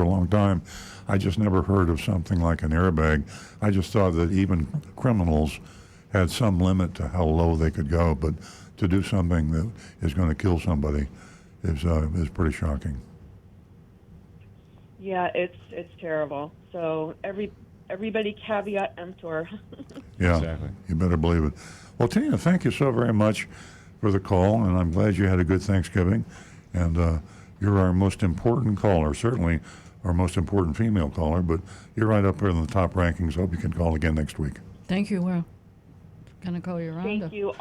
for a long time. I just never heard of something like an airbag. I just thought that even criminals had some limit to how low they could go, but to do something that is going to kill somebody is pretty shocking. Yeah, it's terrible. So everybody caveat emptor. Yeah, Exactly. you better believe it. Well, Tina, thank you so very much for the call, and I'm glad you had a good Thanksgiving. And you're our most important caller, certainly our most important female caller, but you're right up there in the top rankings. Hope you can call again next week. Thank you. We're going to call you Rhonda. Thank you.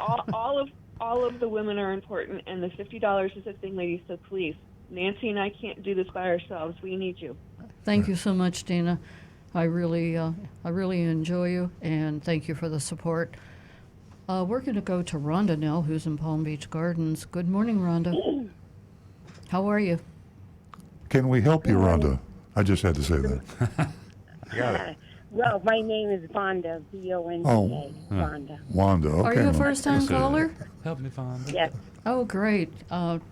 All of the women are important, and the $50 is a thing, ladies. So please, Nancy and I can't do this by ourselves. We need you. Thank you so much, Dina. I really enjoy you, and thank you for the support. We're going to go to Rhonda now, who's in Palm Beach Gardens. Good morning, Rhonda. How are you? Can we help you, Rhonda? I just had to say that. Well, my name is Vonda, V-O-N-D-A, Vonda. Wanda, okay. Are you a first-time caller? Help me find it. Yes. Oh, great.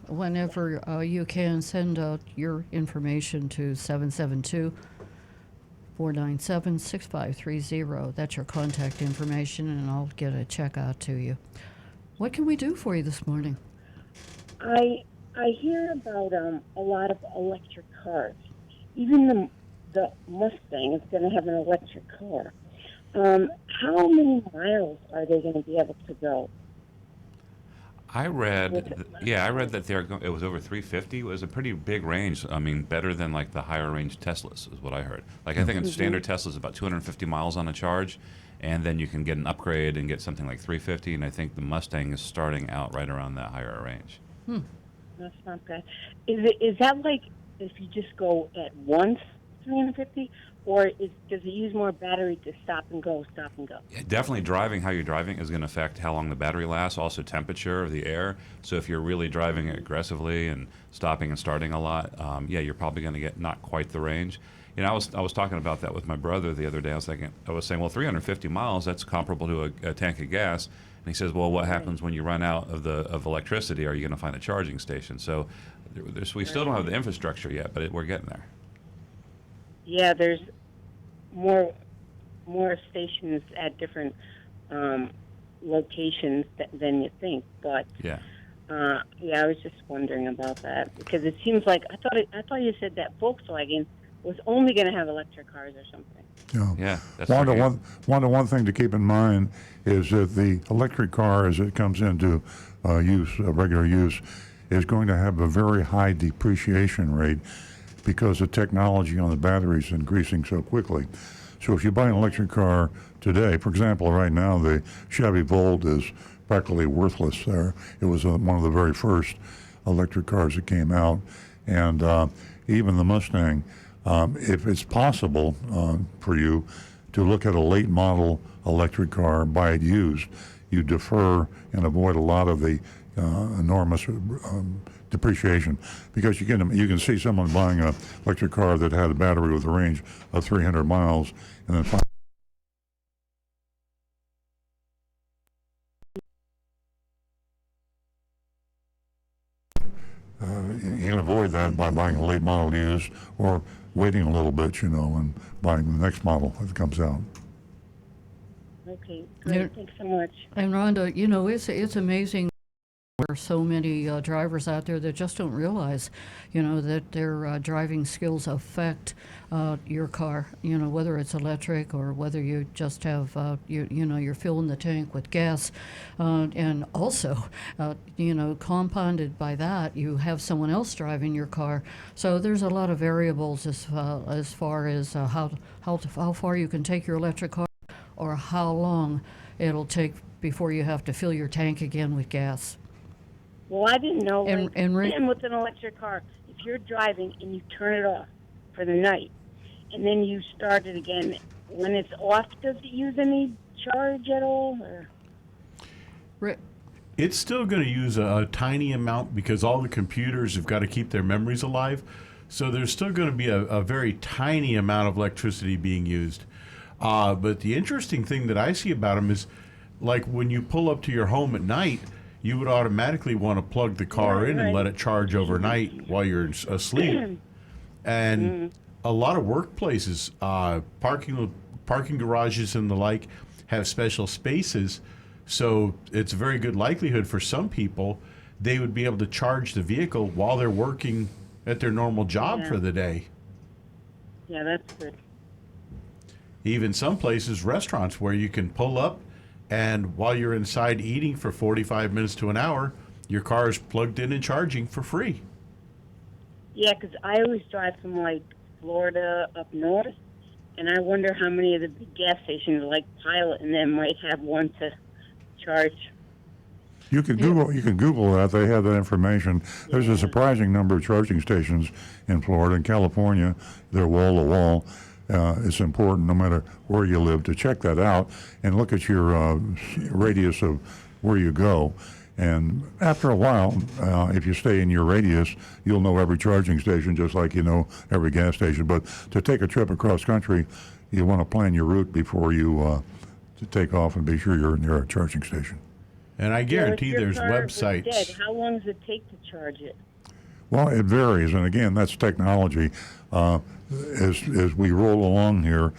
Whenever you can, send your information to 772-497-6530. That's your contact information, and I'll get a check out to you. What can we do for you this morning? I hear about a lot of electric cars. Even the Mustang is going to have an electric car. How many miles are they going to be able to go? I read that it was over 350. It was a pretty big range. I mean, better than like the higher range Teslas is what I heard. Like I think a standard Tesla is about 250 miles on a charge, and then you can get an upgrade and get something like 350. And I think the Mustang is starting out right around that higher range. That's not bad. Is that like if you just go at once, 350, or does it use more battery to stop and go? Yeah, definitely driving how you're driving is going to affect how long the battery lasts, also temperature of the air. So if you're really driving it aggressively and stopping and starting a lot, you're probably going to get not quite the range. You know, I was talking about that with my brother the other day. I was saying, well, 350 miles, that's comparable to a tank of gas. And he says, well, what happens when you run out of electricity? Are you going to find a charging station? So we still don't have the infrastructure yet, but we're getting there. Yeah, there's more stations at different locations than you think. But I was just wondering about that because it seems like I thought you said that Volkswagen was only going to have electric cars or something. Yeah. That's one thing to keep in mind is that the electric car, as it comes into regular use, is going to have a very high depreciation rate because the technology on the battery is increasing so quickly. So if you buy an electric car today, for example, right now the Chevy Volt is practically worthless there. It was one of the very first electric cars that came out. And even the Mustang, if it's possible for you to look at a late model electric car, buy it used, you defer and avoid a lot of the enormous depreciation, because you can see someone buying an electric car that had a battery with a range of 300 miles and then you can avoid that by buying a late model used or waiting a little bit, and buying the next model that comes out. Okay, great. Thanks so much. And Rhonda, it's amazing. There are so many drivers out there that just don't realize, that their driving skills affect your car, whether it's electric or whether you just have, you're filling the tank with gas. And also, compounded by that, you have someone else driving your car. So there's a lot of variables as far as how far you can take your electric car or how long it'll take before you have to fill your tank again with gas. Well, I didn't know. And with an electric car, if you're driving and you turn it off for the night, and then you start it again, when it's off, does it use any charge at all? Or? It's still going to use a tiny amount because all the computers have got to keep their memories alive. So there's still going to be a very tiny amount of electricity being used. But the interesting thing that I see about them is, like when you pull up to your home at night, you would automatically want to plug the car in and let it charge overnight while you're asleep. And a lot of workplaces, parking garages and the like, have special spaces. So it's a very good likelihood for some people they would be able to charge the vehicle while they're working at their normal job for the day. Yeah, that's good. Even some places, restaurants, where you can pull up and while you're inside eating for 45 minutes to an hour, your car is plugged in and charging for free. Yeah, 'cause I always drive from like Florida up north, and I wonder how many of the big gas stations like Pilot and them might have one to charge. You can Google that. They have that information. There's a surprising number of charging stations in Florida and California. They're wall to wall. It's important, no matter where you live, to check that out and look at your radius of where you go. And after a while, if you stay in your radius, you'll know every charging station just like you know every gas station. But to take a trip across country, you want to plan your route before you to take off and be sure you're near a charging station. And I guarantee If your there's car was websites. dead, how long does it take to charge it? Well, it varies, and again, that's technology. As we roll along here,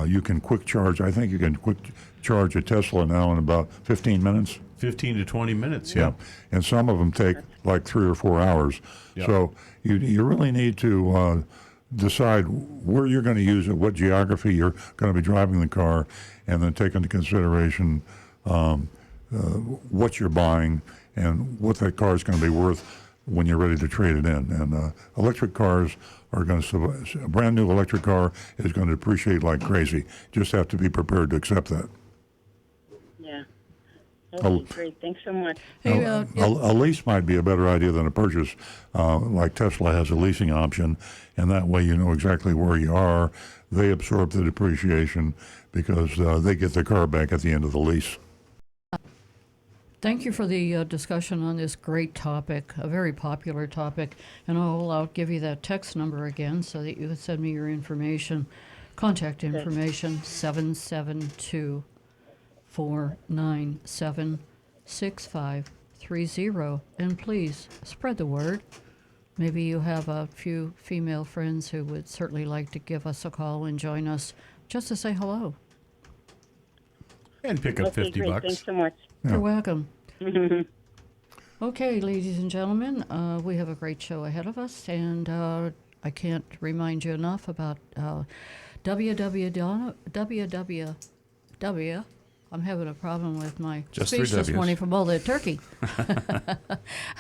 you can quick charge. I think you can quick charge a Tesla now in about 15 minutes. 15 to 20 minutes, yeah. And some of them take like 3 or 4 hours. Yep. So you really need to decide where you're going to use it, what geography you're going to be driving the car, and then take into consideration what you're buying and what that car is going to be worth when you're ready to trade it in. And electric cars are going to, a brand new electric car is going to depreciate like crazy. Just have to be prepared to accept that. Yeah. Okay, great. Thanks so much. Hey, A lease might be a better idea than a purchase. Like Tesla has a leasing option, and that way you know exactly where you are. They absorb the depreciation because they get their car back at the end of the lease. Thank you for the discussion on this great topic, a very popular topic. And I'll give you that text number again so that you can send me your information, contact information, 772-497-6530. And please spread the word. Maybe you have a few female friends who would certainly like to give us a call and join us just to say hello. And pick up Okay, 50 great. bucks. Thanks so much. You're welcome. Okay, ladies and gentlemen, we have a great show ahead of us, and I can't remind you enough about www. I'm having a problem with my Just speech 3 this Ws. morning from all that turkey.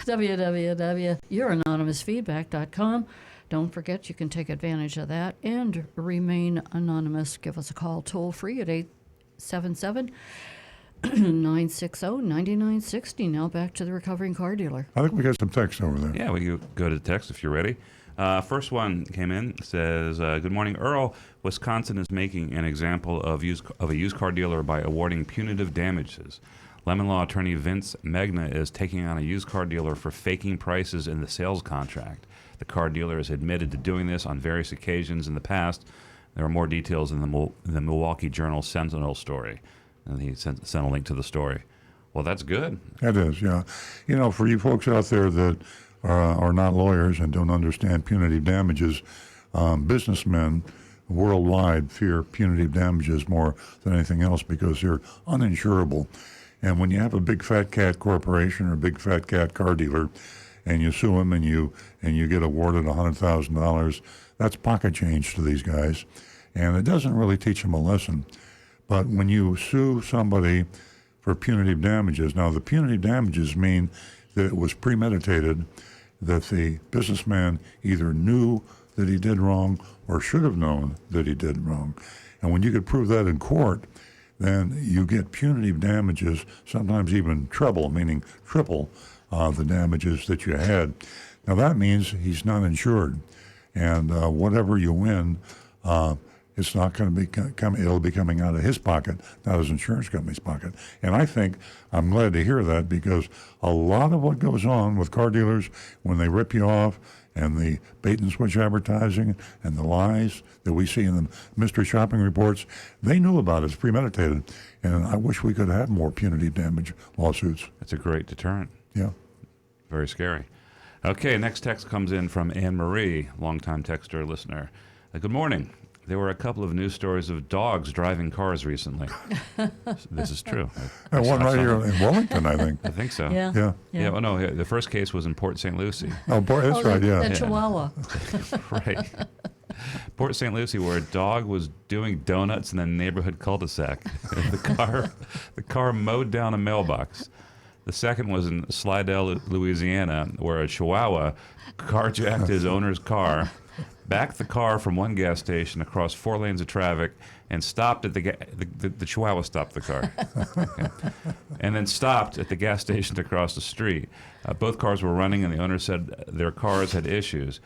www.youranonymousfeedback.com. Don't forget, you can take advantage of that and remain anonymous. Give us a call toll free at 877-960-9960. Now back to the recovering car dealer. I think we got some text over there. Yeah, we can go to the text if you're ready. First one came in. Says, "Good morning, Earl. Wisconsin is making an example of a used car dealer by awarding punitive damages. Lemon Law attorney Vince Megna is taking on a used car dealer for faking prices in the sales contract. The car dealer has admitted to doing this on various occasions in the past. There are more details in the Milwaukee Journal Sentinel story." And he sent a link to the story. Well, that's good. That is, yeah. You know, for you folks out there that are not lawyers and don't understand punitive damages, businessmen worldwide fear punitive damages more than anything else because they're uninsurable. And when you have a big fat cat corporation or a big fat cat car dealer, and you sue them and you get awarded $100,000, that's pocket change to these guys, and it doesn't really teach them a lesson. But when you sue somebody for punitive damages, now the punitive damages mean that it was premeditated, that the businessman either knew that he did wrong or should have known that he did wrong. And when you could prove that in court, then you get punitive damages, sometimes even treble, meaning triple the damages that you had. Now that means he's not insured, and whatever you win, it's not going to be it'll be coming out of his pocket, not his insurance company's pocket. And I think I'm glad to hear that, because a lot of what goes on with car dealers when they rip you off, and the bait and switch advertising and the lies that we see in the mystery shopping reports, they knew about it. It's premeditated. And I wish we could have more punitive damage lawsuits. It's a great deterrent. Yeah. Very scary. Okay, next text comes in from Anne Marie, longtime texter listener. Good morning. There were a couple of news stories of dogs driving cars recently. This is true. And one right here in Wilmington, I think. I think so. Yeah. Yeah. Yeah. Well, no, the first case was in Port St. Lucie. Oh, boy, that's right, The yeah. Chihuahua. Right. Port St. Lucie, where a dog was doing donuts in a neighborhood cul-de-sac. The car mowed down a mailbox. The second was in Slidell, Louisiana, where a Chihuahua carjacked his owner's car, backed the car from one gas station across 4 lanes of traffic, and stopped at the Chihuahua stopped the car, okay. And then stopped at the gas station across the street. Both cars were running, and the owner said their cars had issues.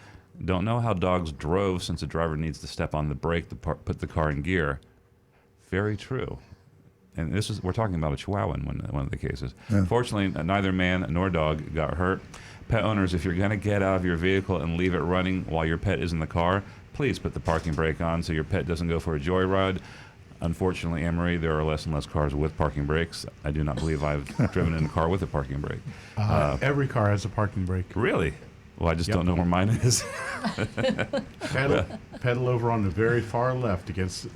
Don't know how dogs drove, since the driver needs to step on the brake to put the car in gear. Very true. And we're talking about a Chihuahua in one of the cases. Yeah. Fortunately, neither man nor dog got hurt. Pet owners, if you're going to get out of your vehicle and leave it running while your pet is in the car, please put the parking brake on so your pet doesn't go for a joyride. Unfortunately, Anne-Marie, there are less and less cars with parking brakes. I do not believe I've driven in a car with a parking brake. Every car has a parking brake. Really? Well, I just Yep. don't know where mine is. Pedal over on the very far left,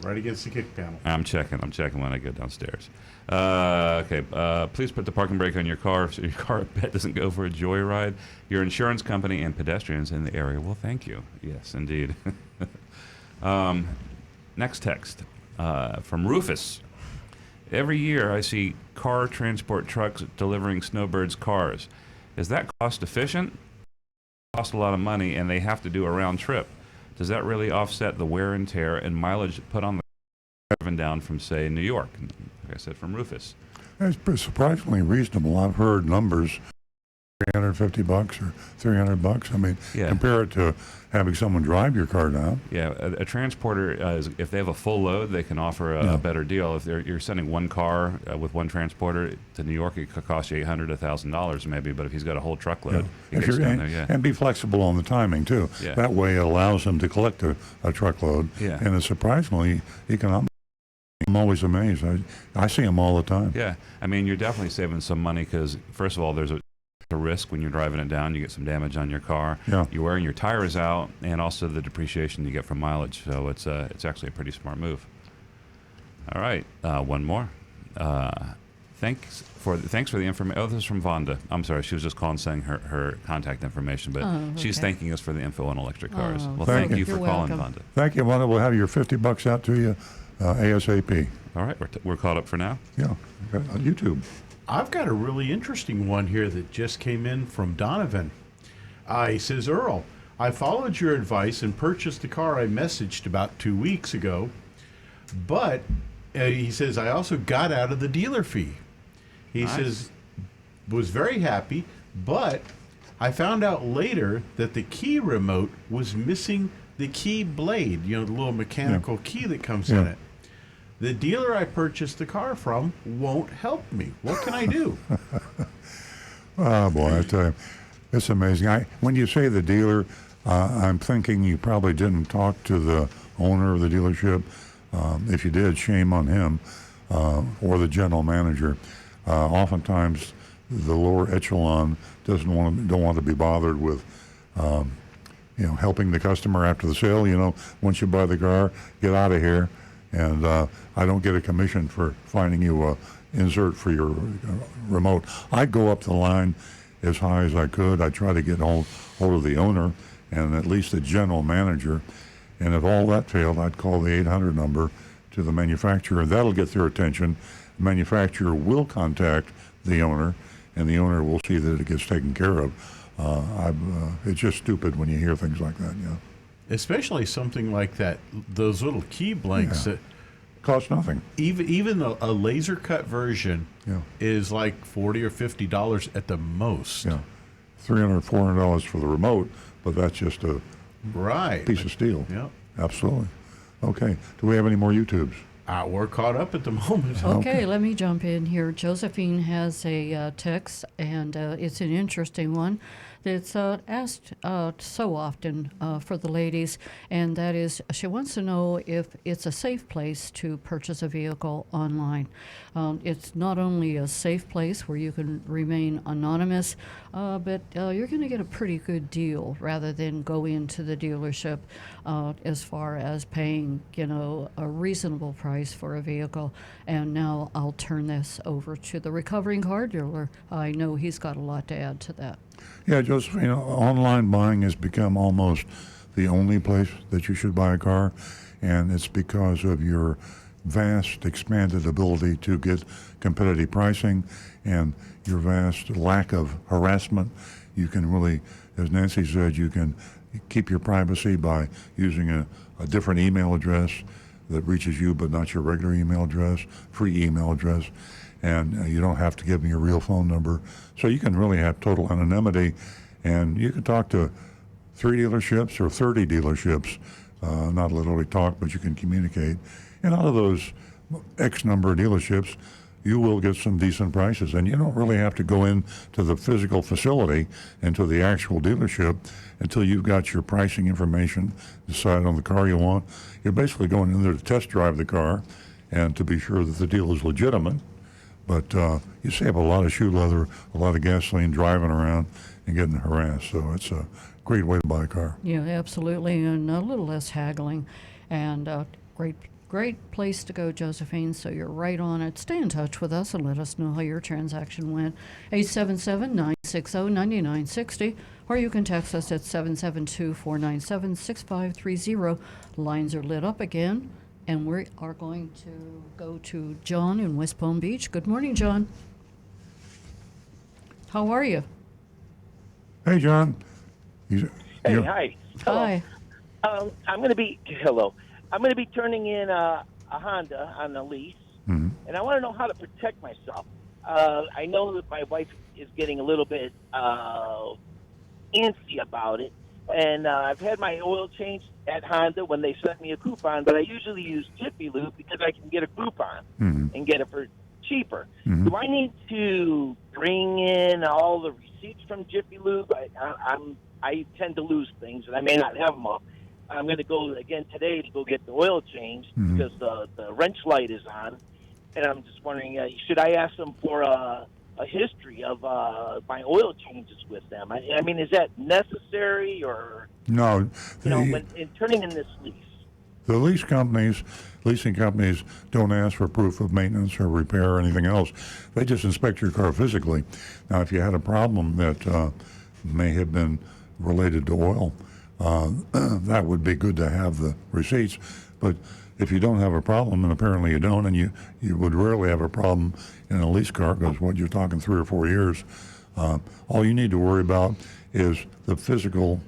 right against the kick panel. I'm checking when I go downstairs. Okay, please put the parking brake on your car so your car pet doesn't go for a joyride. Your insurance company and pedestrians in the area will thank you. Yes, indeed. Next text from Rufus. Every year I see car transport trucks delivering snowbirds' cars. Is that cost efficient? Cost a lot of money, and they have to do a round trip. Does that really offset the wear and tear and mileage put on the car driven down from, say, New York? Like I said, from Rufus. It's surprisingly reasonable. I've heard numbers, $350 or $300. I mean, Yeah. compare it to having someone drive your car down. Yeah, a transporter, if they have a full load, they can offer a better deal. If you're sending one car with one transporter to New York, it could cost you $800 to $1,000 maybe. But if he's got a whole truckload, he If gets you're- down there. Yeah. And be flexible on the timing, too. Yeah. That way it allows them to collect a truckload. Yeah. And it's surprisingly economic. I'm always amazed. I see them all the time. Yeah, I mean, you're definitely saving some money because, first of all, there's a risk when you're driving it down. You get some damage on your car. Yeah. You're wearing your tires out, and also the depreciation you get from mileage. So it's actually a pretty smart move. All right, one more. Thanks for the information. Oh, this is from Vonda. I'm sorry, she was just calling saying her contact information, but she's okay. thanking us for the info on electric cars. Oh, Well, thank thank you. you for You're calling, welcome. Vonda. Thank you, Wanda. We'll have your $50 out to you ASAP. All right, we're caught up for now. Yeah. YouTube. I've got a really interesting one here that just came in from Donovan. He says, Earl, I followed your advice and purchased the car I messaged about 2 weeks ago, but he says, I also got out of the dealer fee. He Nice. says, was very happy, but I found out later that the key remote was missing the key blade, the little mechanical key that comes in Yeah. it. The dealer I purchased the car from won't help me. What can I do? Oh, boy, I tell you, it's amazing. When you say the dealer, I'm thinking you probably didn't talk to the owner of the dealership. If you did, shame on him or the general manager. Oftentimes, the lower echelon don't want to be bothered with, helping the customer after the sale. Once you buy the car, get out of here. And I don't get a commission for finding you a insert for your remote. I'd go up the line as high as I could. I'd try to get hold of the owner and at least the general manager. And if all that failed, I'd call the 800 number to the manufacturer. That'll get their attention. The manufacturer will contact the owner, and the owner will see that it gets taken care of. It's just stupid when you hear things like that. Yeah. Especially something like that, those little key blanks Yeah. that Costs nothing. even a laser cut version Yeah. is like $40 or $50 at the most. Yeah. $300, $400 for the remote, but that's just a Right. piece of steel. Yeah. Absolutely. Okay. Do we have any more YouTubes? We're caught up at the moment. Okay, let me jump in here. Josephine has a text, and it's an interesting one. that's asked so often for the ladies, and that is she wants to know if it's a safe place to purchase a vehicle online. It's not only a safe place where you can remain anonymous, but you're going to get a pretty good deal rather than go into the dealership as far as paying, a reasonable price for a vehicle. And now I'll turn this over to the recovering car dealer. I know he's got a lot to add to that. Yeah, Josephine, online buying has become almost the only place that you should buy a car, and it's because of your vast expanded ability to get competitive pricing and your vast lack of harassment. You can really, as Nancy said, you can keep your privacy by using a different email address that reaches you but not your regular email address, free email address, and you don't have to give them your real phone number. So you can really have total anonymity, and you can talk to 3 dealerships or 30 dealerships, not literally talk, but you can communicate. And out of those X number of dealerships, you will get some decent prices. And you don't really have to go into the physical facility, into the actual dealership, until you've got your pricing information, decide on the car you want. You're basically going in there to test drive the car and to be sure that the deal is legitimate. But you save a lot of shoe leather, a lot of gasoline driving around and getting harassed. So it's a great way to buy a car. Yeah, absolutely, and a little less haggling, and great place to go, Josephine. So you're right on it. Stay in touch with us and let us know how your transaction went. 877-960-9960, or you can text us at 772-497-6530. Lines are lit up again. And we are going to go to John in West Palm Beach. Good morning, John. How are you? Hey, John. Hey, hi. Hello. Hi. I'm going to be I'm going to be turning in a Honda on a lease, and I want to know how to protect myself. I know that my wife is getting a little bit antsy about it, and I've had my oil changed at Honda when they sent me a coupon, but I usually use Jiffy Lube because I can get a coupon and get it for cheaper. Do I need to bring in all the receipts from Jiffy Lube? I tend to lose things, and I may not have them all. I'm going to go again today to go get the oil changed because the wrench light is on, and I'm just wondering, should I ask them for a history of my oil changes with them? I mean, is that necessary, or No. when in turning in this lease? The leasing companies don't ask for proof of maintenance or repair or anything else. They just inspect your car physically. Now, if you had a problem that may have been related to oil, that would be good to have the receipts. But if you don't have a problem, and apparently you don't, and you would rarely have a problem in a lease car because what you're talking 3 or 4 years, all you need to worry about is the physical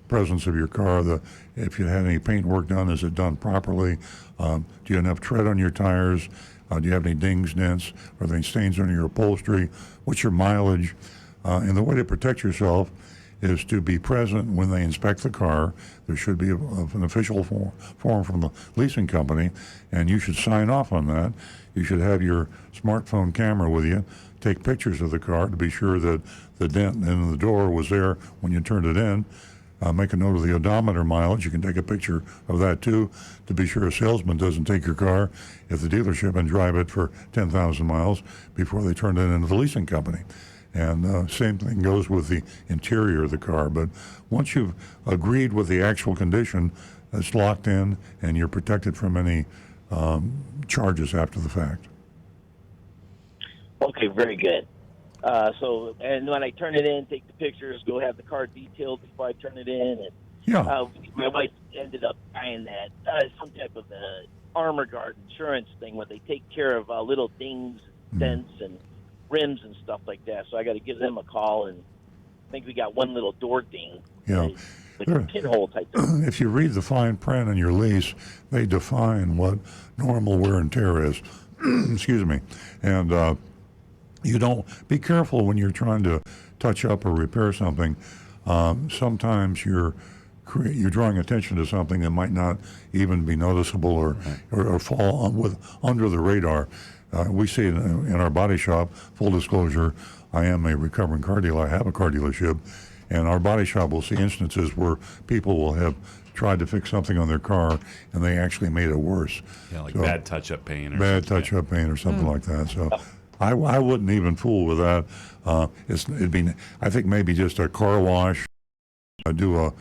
presence of your car. If you had any paint work done, is it done properly? Do you have enough tread on your tires? Do you have any dings, dents? Are there any stains on your upholstery? What's your mileage? And the way to protect yourself is to be present when they inspect the car. There should be an official form from the leasing company, and you should sign off on that. You should have your smartphone camera with you, take pictures of the car to be sure that the dent in the door was there when you turned it in. Make a note of the odometer mileage. You can take a picture of that too to be sure a salesman doesn't take your car at the dealership and drive it for 10,000 miles before they turn it into the leasing company. And same thing goes with the interior of the car. But once you've agreed with the actual condition, it's locked in and you're protected from any charges after the fact. Okay, very good. And when I turn it in, take the pictures, go have the car detailed before I turn it in. And, Yeah. My wife ended up buying that, some type of armor guard insurance thing where they take care of little dings, dents, and rims and stuff like that. So I got to give them a call, and I think we got one little door ding. Yeah. Like a pinhole type thing. If you read the fine print in your lease, they define what normal wear and tear is. Excuse me. And you don't be careful when you're trying to touch up or repair something. Sometimes you're drawing attention to something that might not even be noticeable or fall under the radar. We see it in our body shop. Full disclosure, I am a recovering car dealer. I have a car dealership, And our body shop will see instances where people will have tried to fix something on their car and they actually made it worse. Yeah, like So, bad touch-up paint or bad something. touch-up paint or something like that. So I wouldn't even fool with that. It'd be, I think maybe just a car wash, do a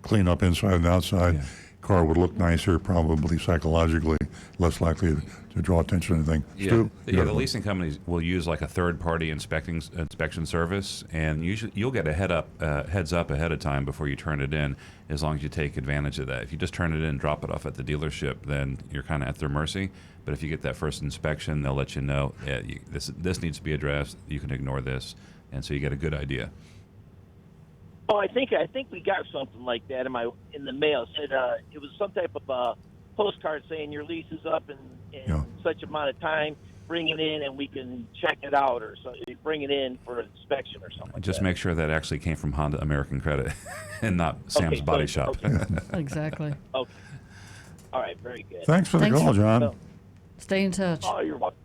clean up inside and outside. Yeah. Car would look nicer, probably psychologically less likely to draw attention to anything. Yeah, Stu, the leasing companies will use like a third-party inspection service, and usually you'll get a heads up ahead of time before you turn it in, as long as you take advantage of that. If you just turn it in and drop it off at the dealership, then you're kind of at their mercy. But if you get that first inspection, they'll let you know, yeah, this needs to be addressed. You can ignore this, and so you get a good idea. Oh, I think we got something like that in the mail. It said it was some type of postcard saying your lease is up in Yeah. such amount of time. Bring it in and we can check it out, or so. Bring it in for inspection or something. Just like make sure that actually came from Honda American Credit and not Sam's Okay, Body so- Shop. okay. Exactly. that. Okay. All right. Very good. Thanks for the Thanks call, for- John. So- Stay in touch. Oh, you're welcome.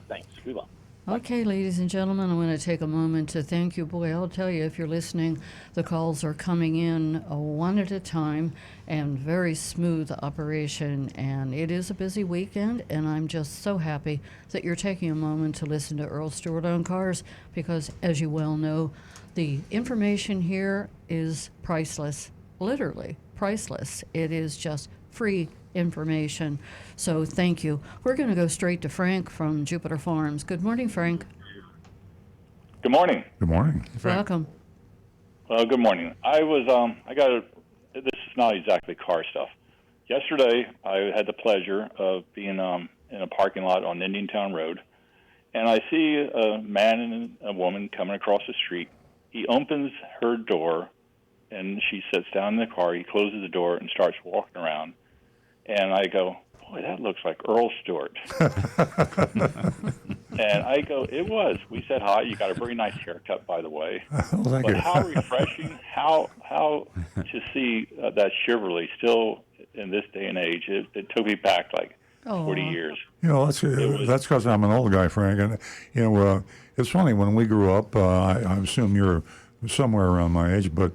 Thanks. We will. Okay, ladies and gentlemen, I want to take a moment to thank you. Boy, I'll tell you, if you're listening, the calls are coming in one at a time and very smooth operation. And it is a busy weekend, and I'm just so happy that you're taking a moment to listen to Earl Stewart on Cars because, as you well know, the information here is priceless, literally priceless. It is just free information. So thank you. We're going to go straight to Frank from Jupiter Farms. Good morning, Frank. Good morning. Good morning. Welcome. Good morning. This is not exactly car stuff. Yesterday, I had the pleasure of being in a parking lot on Indiantown Road, and I see a man and a woman coming across the street. He opens her door, and she sits down in the car. He closes the door and starts walking around. And I go, boy, that looks like Earl Stewart. And I go, it was. We said hi. You got a very nice haircut, by the way. Well, thank But you. how refreshing, how to see that Chevrolet still in this day and age. It took me back like 40 Aw. years. You know, that's because I'm an old guy, Frank. And, you know, it's funny, when we grew up, I assume you're somewhere around my age, but,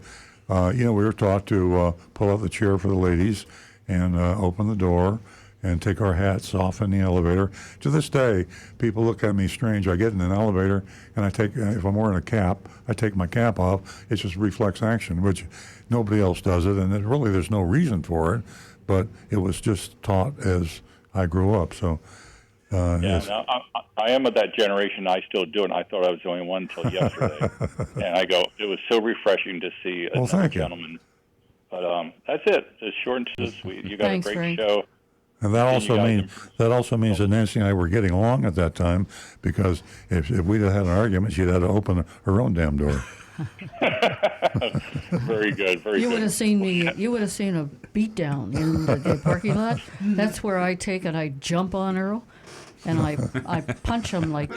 you know, we were taught to pull out the chair for the ladies and open the door and take our hats off in the elevator. To this day, people look at me strange. I get in an elevator and if I'm wearing a cap, I take my cap off. It's just reflex action, which nobody else does it, and there's no reason for it, but it was just taught as I grew up. So, yes. No, I am of that generation. I still do it. And I thought I was the only one until yesterday. And I go, it was so refreshing to see another thank you. gentleman. But that's it. It's short and to the sweet. You got Thanks, a great Frank. show. And that And you also guys means that Nancy and I were getting along at that time, because if we'd have had an argument, she'd had to open her own damn door. Very good. Very You good. would have seen me. You would have seen a beatdown in the parking lot. That's where I take and I jump on Earl, and I punch him like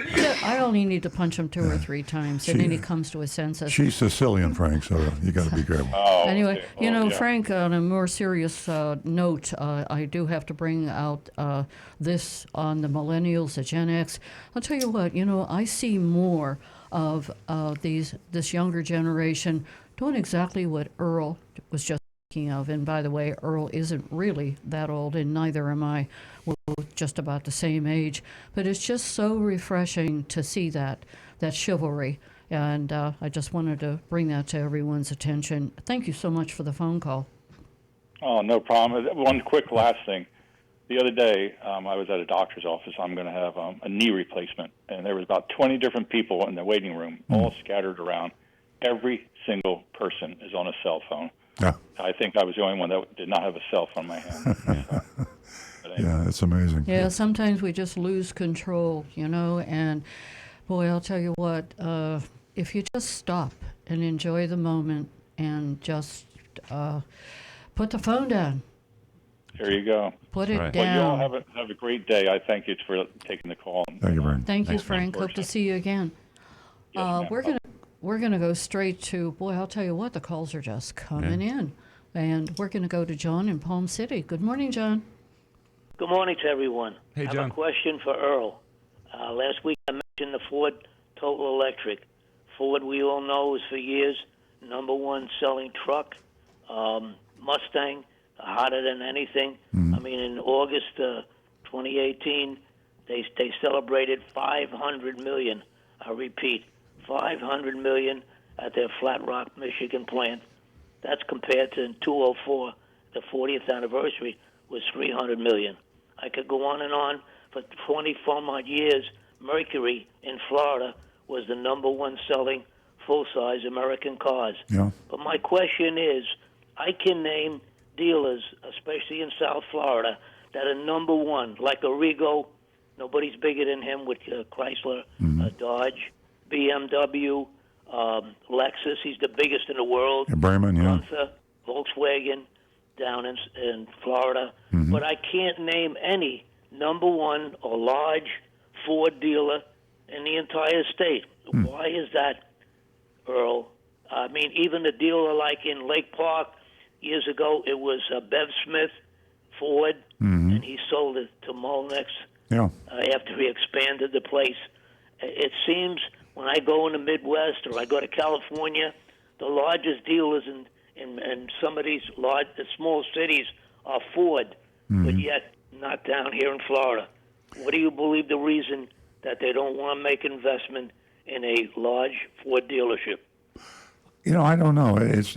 I only need to punch him 2 or 3 times, and then he comes to his senses. She's Sicilian, Frank, so you got to be careful. Oh, Anyway, okay. you know, Yeah. Frank, on a more serious note, I do have to bring out this on the millennials, the Gen X. I'll tell you what, you know, I see more of this younger generation doing exactly what Earl was just thinking of. And by the way, Earl isn't really that old, and neither am I. We're both just about the same age. But it's just so refreshing to see that chivalry. And I just wanted to bring that to everyone's attention. Thank you so much for the phone call. Oh, no problem. One quick last thing. The other day, I was at a doctor's office. I'm going to have a knee replacement, and there was about 20 different people in the waiting room, all scattered around. Every single person is on a cell phone. Yeah, I think I was the only one that did not have a cell phone in my hand. So, but anyway. yeah, it's amazing. Yeah, sometimes we just lose control, you know, and boy, I'll tell you what, if you just stop and enjoy the moment and just put the phone down, There you go. put it Right. Well, you all down. have a great day. I thank you for taking the call. Thank you, Frank. Thank you, Thanks, Frank. Hope to see you again. Yes, ma'am. We're gonna go straight to, boy, I'll tell you what, the calls are just coming in. And we're gonna go to John in Palm City. Good morning, John. Good morning to everyone. Hey, I have John. a question for Earl. Last week I mentioned the Ford Total Electric Ford, we all know, is for years number one selling truck. Mustang, hotter than anything. I mean, in August 2018, they celebrated 500 million. I repeat, 500 million at their Flat Rock, Michigan plant. That's compared to in 2004, the 40th anniversary was 300 million. I could go on and on. For 24 odd years, Mercury in Florida was the number one selling full-size American cars. Yeah. But my question is, I can name dealers, especially in South Florida, that are number one, like Arrigo. Nobody's bigger than him with Chrysler, Dodge, BMW, Lexus. He's the biggest in the world. Bremen, yeah. Gunther, Volkswagen down in Florida. But I can't name any number one or large Ford dealer in the entire state. Why is that, Earl? I mean, even a dealer like in Lake Park years ago, it was Bev Smith Ford, and he sold it to Molnex after he expanded the place. It seems when I go in the Midwest or I go to California, the largest dealers in some of these small cities are Ford, but yet not down here in Florida. What do you believe the reason that they don't want to make investment in a large Ford dealership? You know, I don't know. It's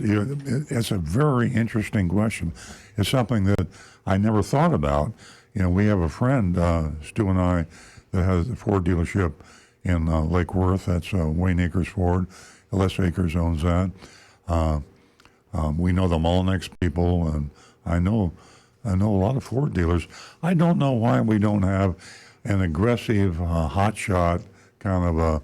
a very interesting question. It's something that I never thought about. You know, we have a friend, Stu and I, that has a Ford dealership in Lake Worth. That's Wayne Akers Ford. Les Akers owns that. We know the Molnex people, and I know a lot of Ford dealers. I don't know why we don't have an aggressive, hotshot kind of a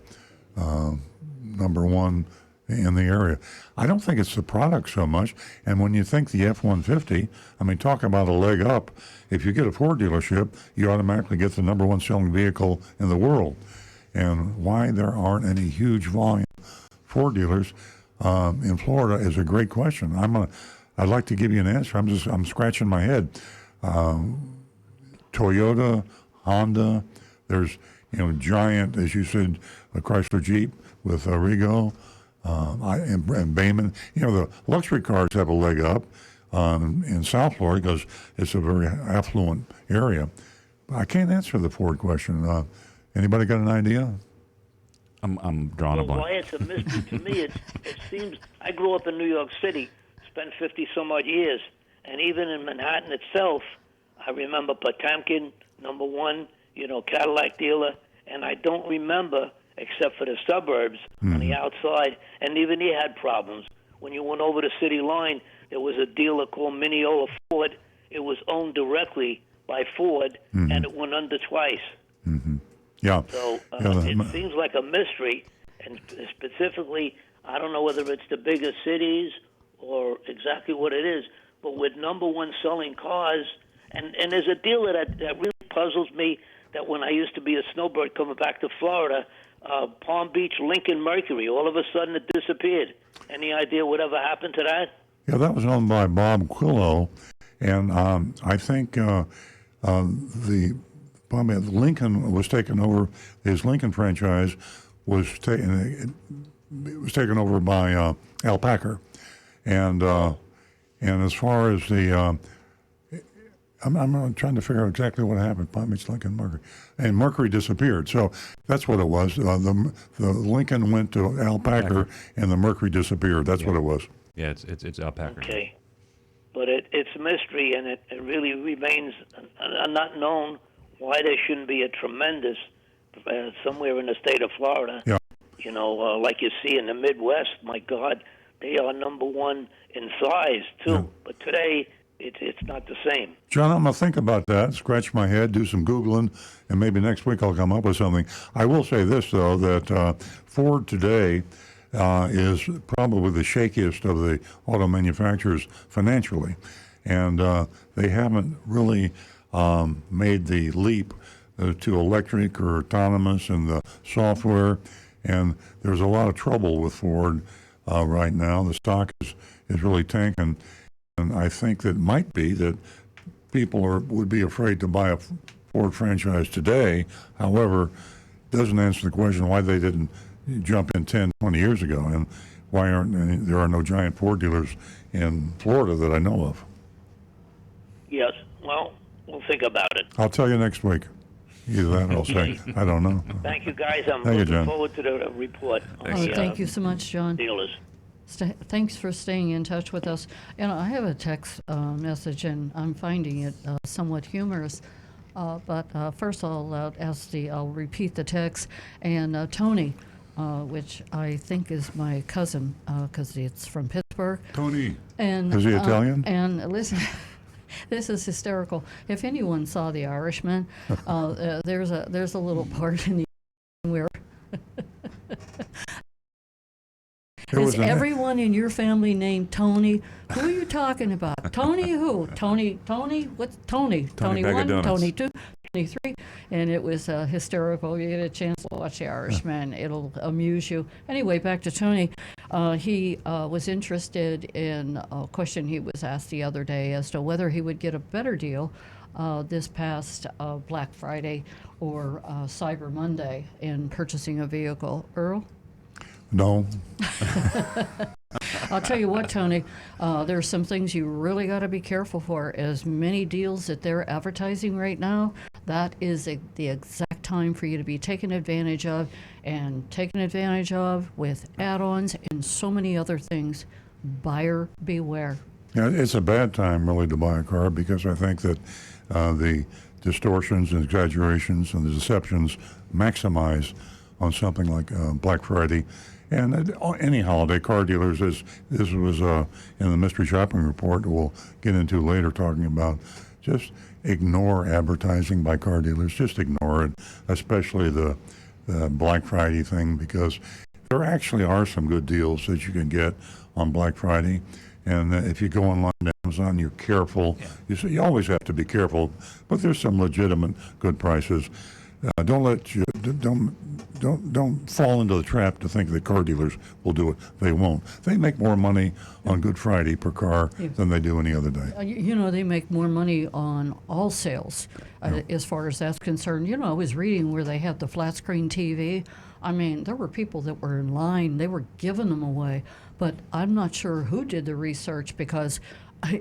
number one in the area. I don't think it's the product so much. And when you think the F-150, I mean, talk about a leg up. If you get a Ford dealership, you automatically get the number one selling vehicle in the world. And why there aren't any huge volume Ford dealers in Florida is a great question. I'd like to give you an answer. I'm scratching my head. Toyota, Honda, there's giant, as you said, a Chrysler Jeep with Arrigo, and Bayman. The luxury cars have a leg up in South Florida because it's a very affluent area. But I can't answer the Ford question. Anybody got an idea? I'm drawing a blank. Why it's a mystery to me, it seems, I grew up in New York City, spent 50 some odd years, and even in Manhattan itself, I remember Potemkin, number one, Cadillac dealer, and I don't remember, except for the suburbs on the outside, and even he had problems. When you went over the city line, there was a dealer called Mineola Ford. It was owned directly by Ford, and it went under twice. Yeah. So it seems like a mystery, and specifically, I don't know whether it's the bigger cities or exactly what it is, but with number one selling cars, and there's a dealer that really puzzles me, that when I used to be a snowbird coming back to Florida, Palm Beach Lincoln Mercury, all of a sudden it disappeared. Any idea whatever happened to that? Yeah, that was owned by Bob Quillo, and I think Lincoln was taken over. His Lincoln franchise was taken over by Al Packer, and as far as the I'm trying to figure out exactly what happened. Palm Beach Lincoln Mercury, and Mercury disappeared. So that's what it was. The Lincoln went to Al Packer, and the Mercury disappeared. That's what it was. Yeah, it's Al Packer. Okay, but it's a mystery, and it really remains not known why there shouldn't be a tremendous somewhere in the state of Florida. Yeah. Like you see in the Midwest. My God, they are number one in size too. Yeah. But today, it's not the same. John, I'm going to think about that, scratch my head, do some Googling, and maybe next week I'll come up with something. I will say this, though, that Ford today is probably the shakiest of the auto manufacturers financially. And they haven't really made the leap to electric or autonomous and the software. And there's a lot of trouble with Ford right now. The stock is really tanking. And I think that might be that people would be afraid to buy a Ford franchise today. However, doesn't answer the question why they didn't jump in 10, 20 years ago, and why aren't there are no giant Ford dealers in Florida that I know of? Yes. Well, we'll think about it. I'll tell you next week. Either that or I'll say, I don't know. Thank you, guys. I'm Thank you, looking John. forward to the report on Oh, the thank you so much, John. dealers. Thanks for staying in touch with us. I have a text message, and I'm finding it somewhat humorous. But first, I'll repeat the text. And Tony, which I think is my cousin, because it's from Pittsburgh. Tony, And is he Italian? And listen. This is hysterical. If anyone saw The Irishman, there's a little part in the where is everyone in your family named Tony? Who are you talking about? Tony who? Tony? What's Tony? Tony Tony 1, Bag of Tony Donuts. 2, Tony 3. And it was hysterical. You get a chance to watch The Irishman. It'll amuse you. Anyway, back to Tony. He was interested in a question he was asked the other day as to whether he would get a better deal this past Black Friday or Cyber Monday in purchasing a vehicle. Earl? No. I'll tell you what, Tony, there's some things you really got to be careful for. As many deals that they're advertising right now, that is the exact time for you to be taken advantage of, and taken advantage of with add-ons and so many other things. Buyer beware. Yeah, it's a bad time really to buy a car, because I think that the distortions and exaggerations and the deceptions maximize on something like Black Friday. And any holiday, car dealers, this was in the mystery shopping report we'll get into later, talking about just ignore advertising by car dealers. Just ignore it, especially the Black Friday thing, because there actually are some good deals that you can get on Black Friday. And if you go online to Amazon, you're careful. Yeah. You always have to be careful, but there's some legitimate good prices. Don't fall into the trap to think that car dealers will do it. They won't. They make more money on Good Friday per car than they do any other day. They make more money on all sales as far as that's concerned. I was reading where they had the flat screen TV. I mean, there were people that were in line. They were giving them away. But I'm not sure who did the research, because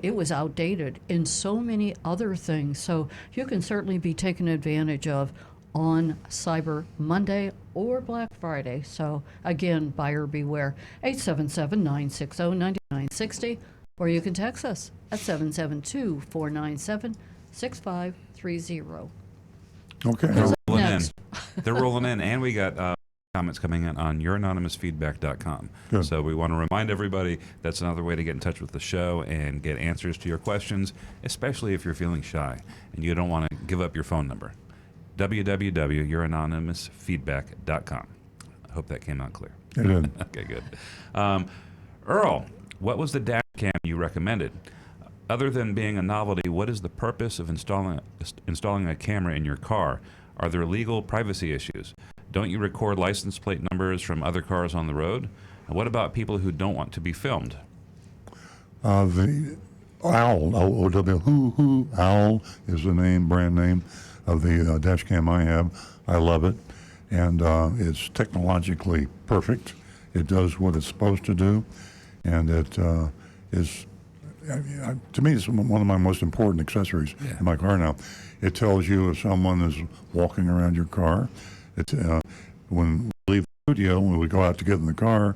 it was outdated in so many other things. So you can certainly be taken advantage of on Cyber Monday or Black Friday. So again, buyer beware. 877-960-9960, or you can text us at 772-497-6530. Okay. They're rolling Next. in. They're rolling in, and we got comments coming in on youranonymousfeedback.com. Good. So we want to remind everybody that's another way to get in touch with the show and get answers to your questions, especially if you're feeling shy and you don't want to give up your phone number. www.youranonymousfeedback.com. I hope that came out clear. It did. Okay, good. Earl, what was the dash cam you recommended? Other than being a novelty, what is the purpose of installing a camera in your car? Are there legal privacy issues? Don't you record license plate numbers from other cars on the road? And what about people who don't want to be filmed? The Owl, O-O-W, Owl is the brand name of the dash cam I have. I love it, and it's technologically perfect. It does what it's supposed to do, and it is, to me, it's one of my most important accessories in my car now. It tells you if someone is walking around your car. When we leave the studio, when we go out to get in the car,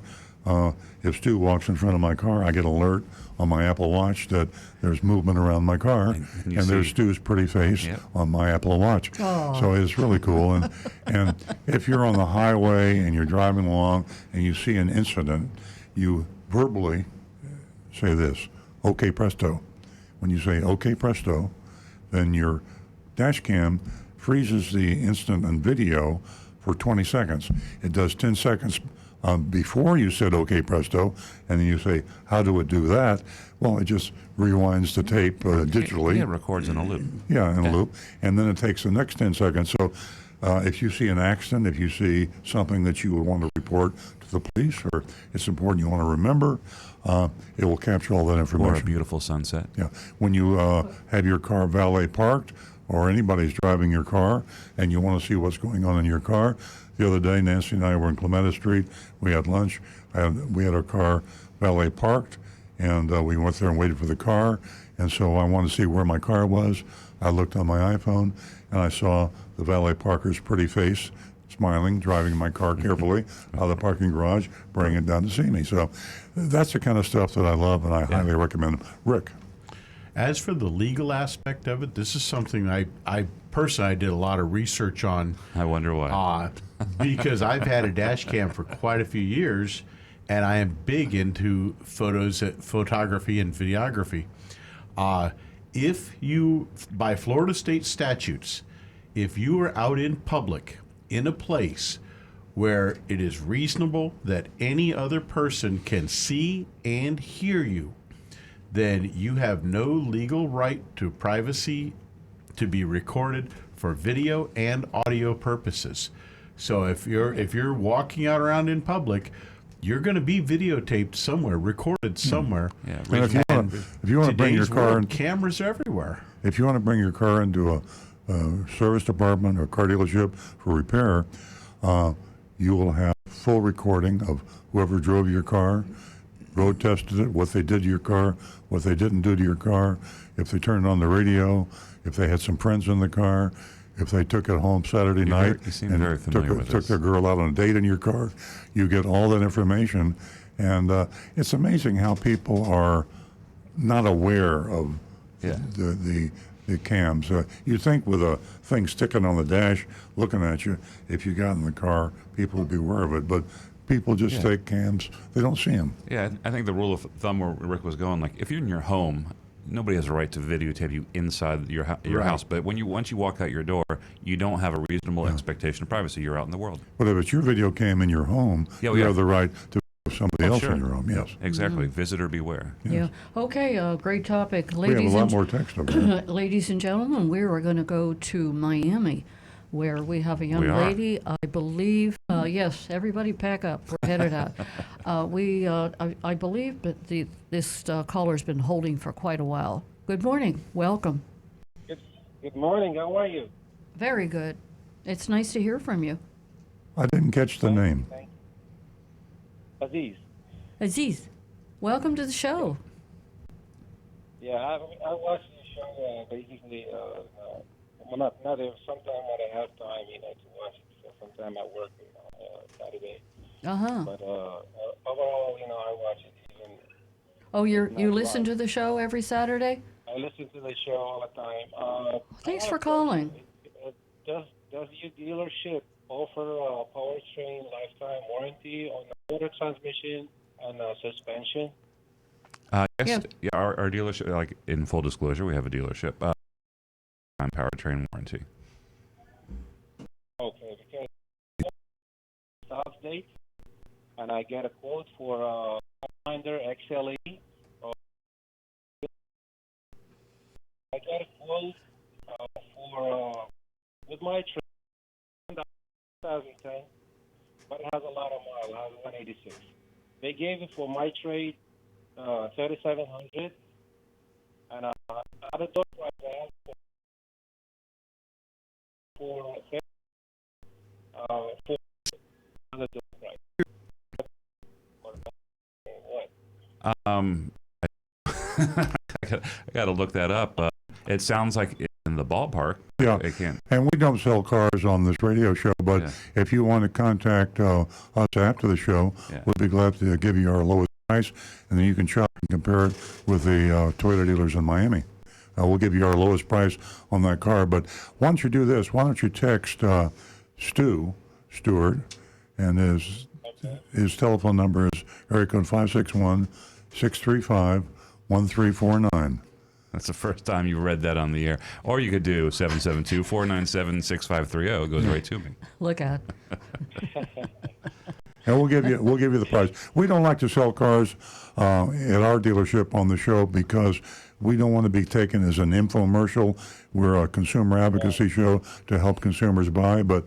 if Stu walks in front of my car, I get an alert on my Apple Watch that there's movement around my car, and there's Stu's pretty face on my Apple Watch. Aww. So it's really cool. And if you're on the highway and you're driving along and you see an incident, you verbally say this, "Okay, presto." When you say "Okay, presto," then your dash cam freezes the instant and video for 20 seconds. It does 10 seconds before you said "Okay, presto," and then you say, "How do it do that?" Well, it just rewinds the tape digitally. Yeah, it records in a loop. Yeah, in a loop, and then it takes the next 10 seconds. So if you see an accident, if you see something that you would want to report to the police, or it's important you want to remember, it will capture all that information. Or a beautiful sunset. Yeah. When you have your car valet parked, or anybody's driving your car and you want to see what's going on in your car, The other day, Nancy and I were in Clementa Street. We had lunch. We had our car valet parked, and we went there and waited for the car. And so I wanted to see where my car was. I looked on my iPhone, and I saw the valet parker's pretty face, smiling, driving my car carefully out of the parking garage, bringing it down to see me. So that's the kind of stuff that I love, and I highly recommend. Rick. As for the legal aspect of it, this is something I personally did a lot of research on. I wonder why. Because I've had a dash cam for quite a few years, and I am big into photography and videography. If you, by Florida state statutes, if you are out in public in a place where it is reasonable that any other person can see and hear you, then you have no legal right to privacy to be recorded for video and audio purposes. So if you're walking out around in public, you're going to be videotaped somewhere, recorded somewhere. Yeah, And if you want to bring your car in, cameras everywhere. if you want to bring your car into a service department or car dealership for repair, you will have full recording of whoever drove your car, road tested it, what they did to your car, what they didn't do to your car, if they turned on the radio, if they had some friends in the car, if they took it home Saturday night you seem very familiar with took this. their girl out on a date in your car. You get all that information, and it's amazing how people are not aware of the cams. You think with a thing sticking on the dash, looking at you, if you got in the car, people would be aware of it, but people just take cams. They don't see them. Yeah, I think the rule of thumb where Rick was going, like if you're in your home, nobody has a right to videotape you inside your house. But once you walk out your door, you don't have a reasonable expectation of privacy. You're out in the world. But if it's your video cam in your home, you have the right to somebody else sure. in your home. Yes, Exactly. Visitor beware. Yeah. Okay. Great topic, we have ladies a lot and more text over there. ladies and gentlemen. We are going to go to Miami, where we have a young We are. lady. I believe. Yes. Everybody, pack up. We're headed out. I believe that this caller's been holding for quite a while. Good morning. Welcome. Good morning. How are you? Very good. It's nice to hear from you, I didn't catch the name. Thank you. Aziz. Aziz. Welcome to the show. Yeah, I watch the show basically. Well, not sometime when I have time, to watch it. So sometime at work, Saturday. But overall, I watch it even. Oh, you listen to the show every Saturday? I listen to the show all the time. Thanks for calling. Does your dealership offer a powertrain lifetime warranty on the motor transmission and suspension? Yes, our dealership, like in full disclosure, we have a dealership. Powertrain warranty. Okay, because stop date, and I get a quote for a Finder XLE. I got a quote for with my trade 2010, but it has a lot of miles. It has 186. They gave it for my trade 3,700, and at the door price I have for the door price. I got to look that up. It sounds like it's in the ballpark. Yeah, It can't. and we don't sell cars on this radio show, but Yeah. if you want to contact us after the show, we'd be glad to give you our lowest price, and then you can shop and compare it with the Toyota dealers in Miami. We'll give you our lowest price on that car. But once you do this, why don't you text Stuart, and his telephone number is area code 561-635-1349. That's the first time you read that on the air. Or you could do 772-497-6530. It goes right to me. Look at. And we'll give you the price. We don't like to sell cars at our dealership on the show because we don't want to be taken as an infomercial. We're a consumer advocacy show to help consumers buy. But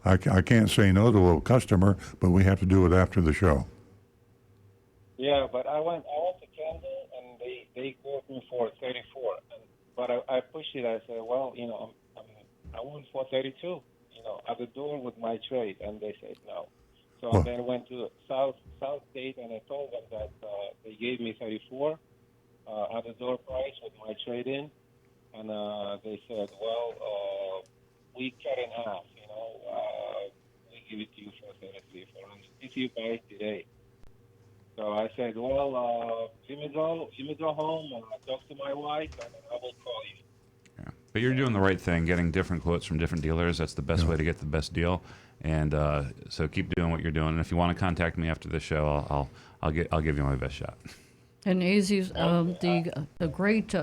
I can't say no to a customer, but we have to do it after the show. Yeah, but I went to Kendall and they quoted me for 34, but I pushed it. I said, well, I went for 32. at the door with my trade, and they said no. So Well- then I went to South State, and I told them that they gave me 34 at the door price with my trade in, and they said, well, we cut in half. We give it to you for 33 400 if you buy it today. So I said, well, let me go home and talk to my wife, and I will call you. Yeah. But you're doing the right thing, getting different quotes from different dealers. That's the best way to get the best deal. And so keep doing what you're doing. And if you want to contact me after the show, I'll give you my best shot. And easy, the great,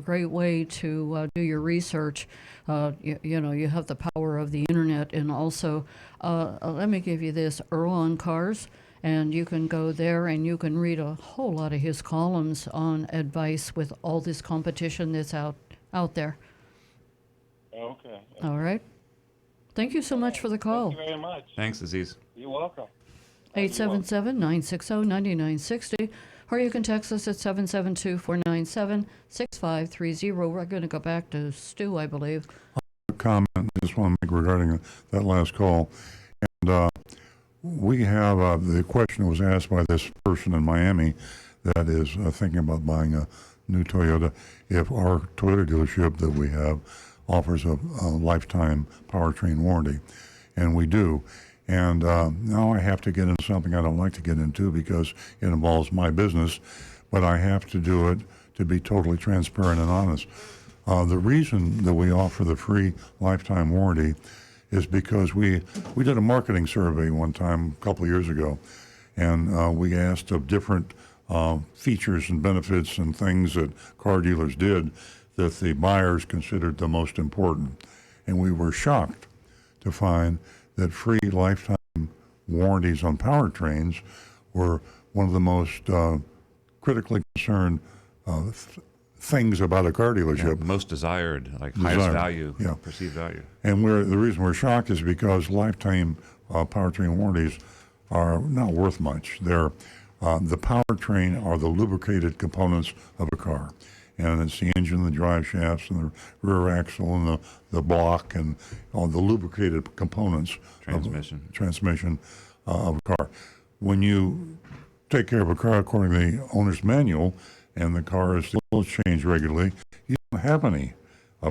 great way to do your research. You have the power of the internet, and also, let me give you this: Earl on Cars, and you can go there and you can read a whole lot of his columns on advice with all this competition that's out there. Okay. All right. Thank you so much for the call. Thank you very much. Thanks, Aziz. You're welcome. 877-960-9960, or you can text us at 772-497-6530. We're going to go back to Stu, I believe. Comment I just want to make regarding that last call. And we have the question was asked by this person in Miami that is thinking about buying a new Toyota, if our Toyota dealership that we have offers a lifetime powertrain warranty. And we do. And now I have to get into something I don't like to get into because it involves my business, but I have to do it to be totally transparent and honest. The reason that we offer the free lifetime warranty is because we did a marketing survey one time a couple of years ago, and we asked of different features and benefits and things that car dealers did that the buyers considered the most important. And we were shocked to find that free lifetime warranties on powertrains were one of the most critically concerned things about a car dealership. Most desired, highest value, perceived value. And the reason we're shocked is because lifetime powertrain warranties are not worth much. They're the powertrain are the lubricated components of a car. And it's the engine, the drive shafts, and the rear axle, and the block, and all the lubricated components. Transmission of a car. When you take care of a car according to the owner's manual, and the car is still changed regularly, you don't have any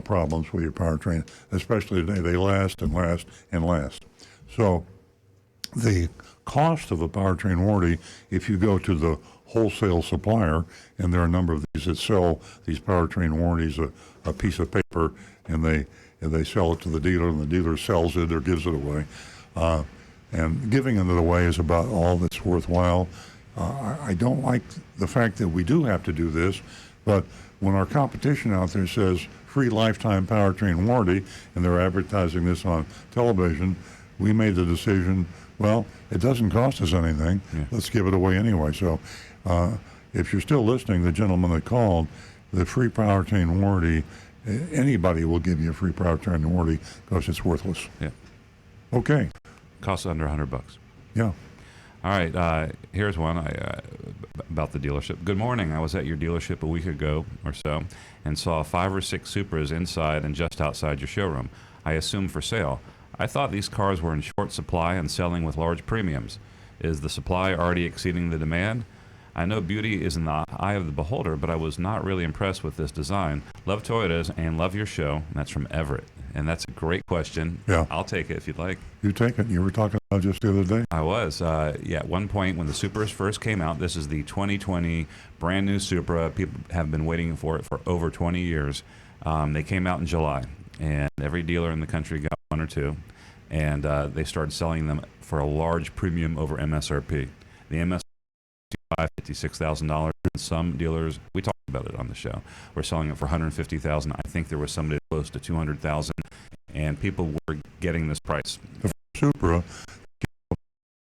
problems with your powertrain, especially today. They last and last and last. So the cost of a powertrain warranty, if you go to the wholesale supplier, and there are a number of these that sell these powertrain warranties, a piece of paper, and they sell it to the dealer, and the dealer sells it or gives it away. And giving it away is about all that's worthwhile. I don't like the fact that we do have to do this, but when our competition out there says free lifetime powertrain warranty, and they're advertising this on television, we made the decision, well, it doesn't cost us anything. Yeah. Let's give it away anyway. So if you're still listening, the gentleman that called, the free powertrain warranty, anybody will give you a free powertrain warranty because it's worthless. Yeah. Okay. Costs under $100. Yeah. All right. Here's one about the dealership. Good morning. I was at your dealership a week ago or so and saw 5 or 6 Supras inside and just outside your showroom. I assume for sale. I thought these cars were in short supply and selling with large premiums. Is the supply already exceeding the demand? I know beauty is in the eye of the beholder, but I was not really impressed with this design. Love Toyotas and love your show. And that's from Everett. And that's a great question. Yeah. I'll take it if you'd like. You take it. You were talking about just the other day. I was. At one point when the Supras first came out, this is the 2020 brand new Supra. People have been waiting for it for over 20 years. They came out in July, and every dealer in the country got 1 or 2. And they started selling them for a large premium over MSRP. The MSRP is $56,000. Some dealers, we talked about it on the show, were selling it for $150,000. I think there was somebody close to $200,000, and people were getting this price. The Supra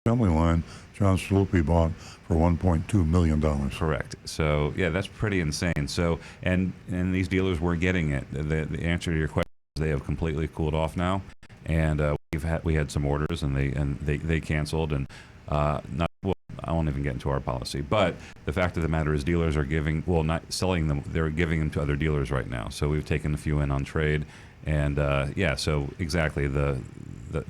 assembly line, John Sallupi bought for $1.2 million. Correct. So yeah, that's pretty insane. So and these dealers were getting it. The answer to your question is they have completely cooled off now, and we had some orders, and they canceled, and not. Well, I won't even get into our policy, but the fact of the matter is dealers are not selling them, they're giving them to other dealers right now. So we've taken a few in on trade, And so exactly the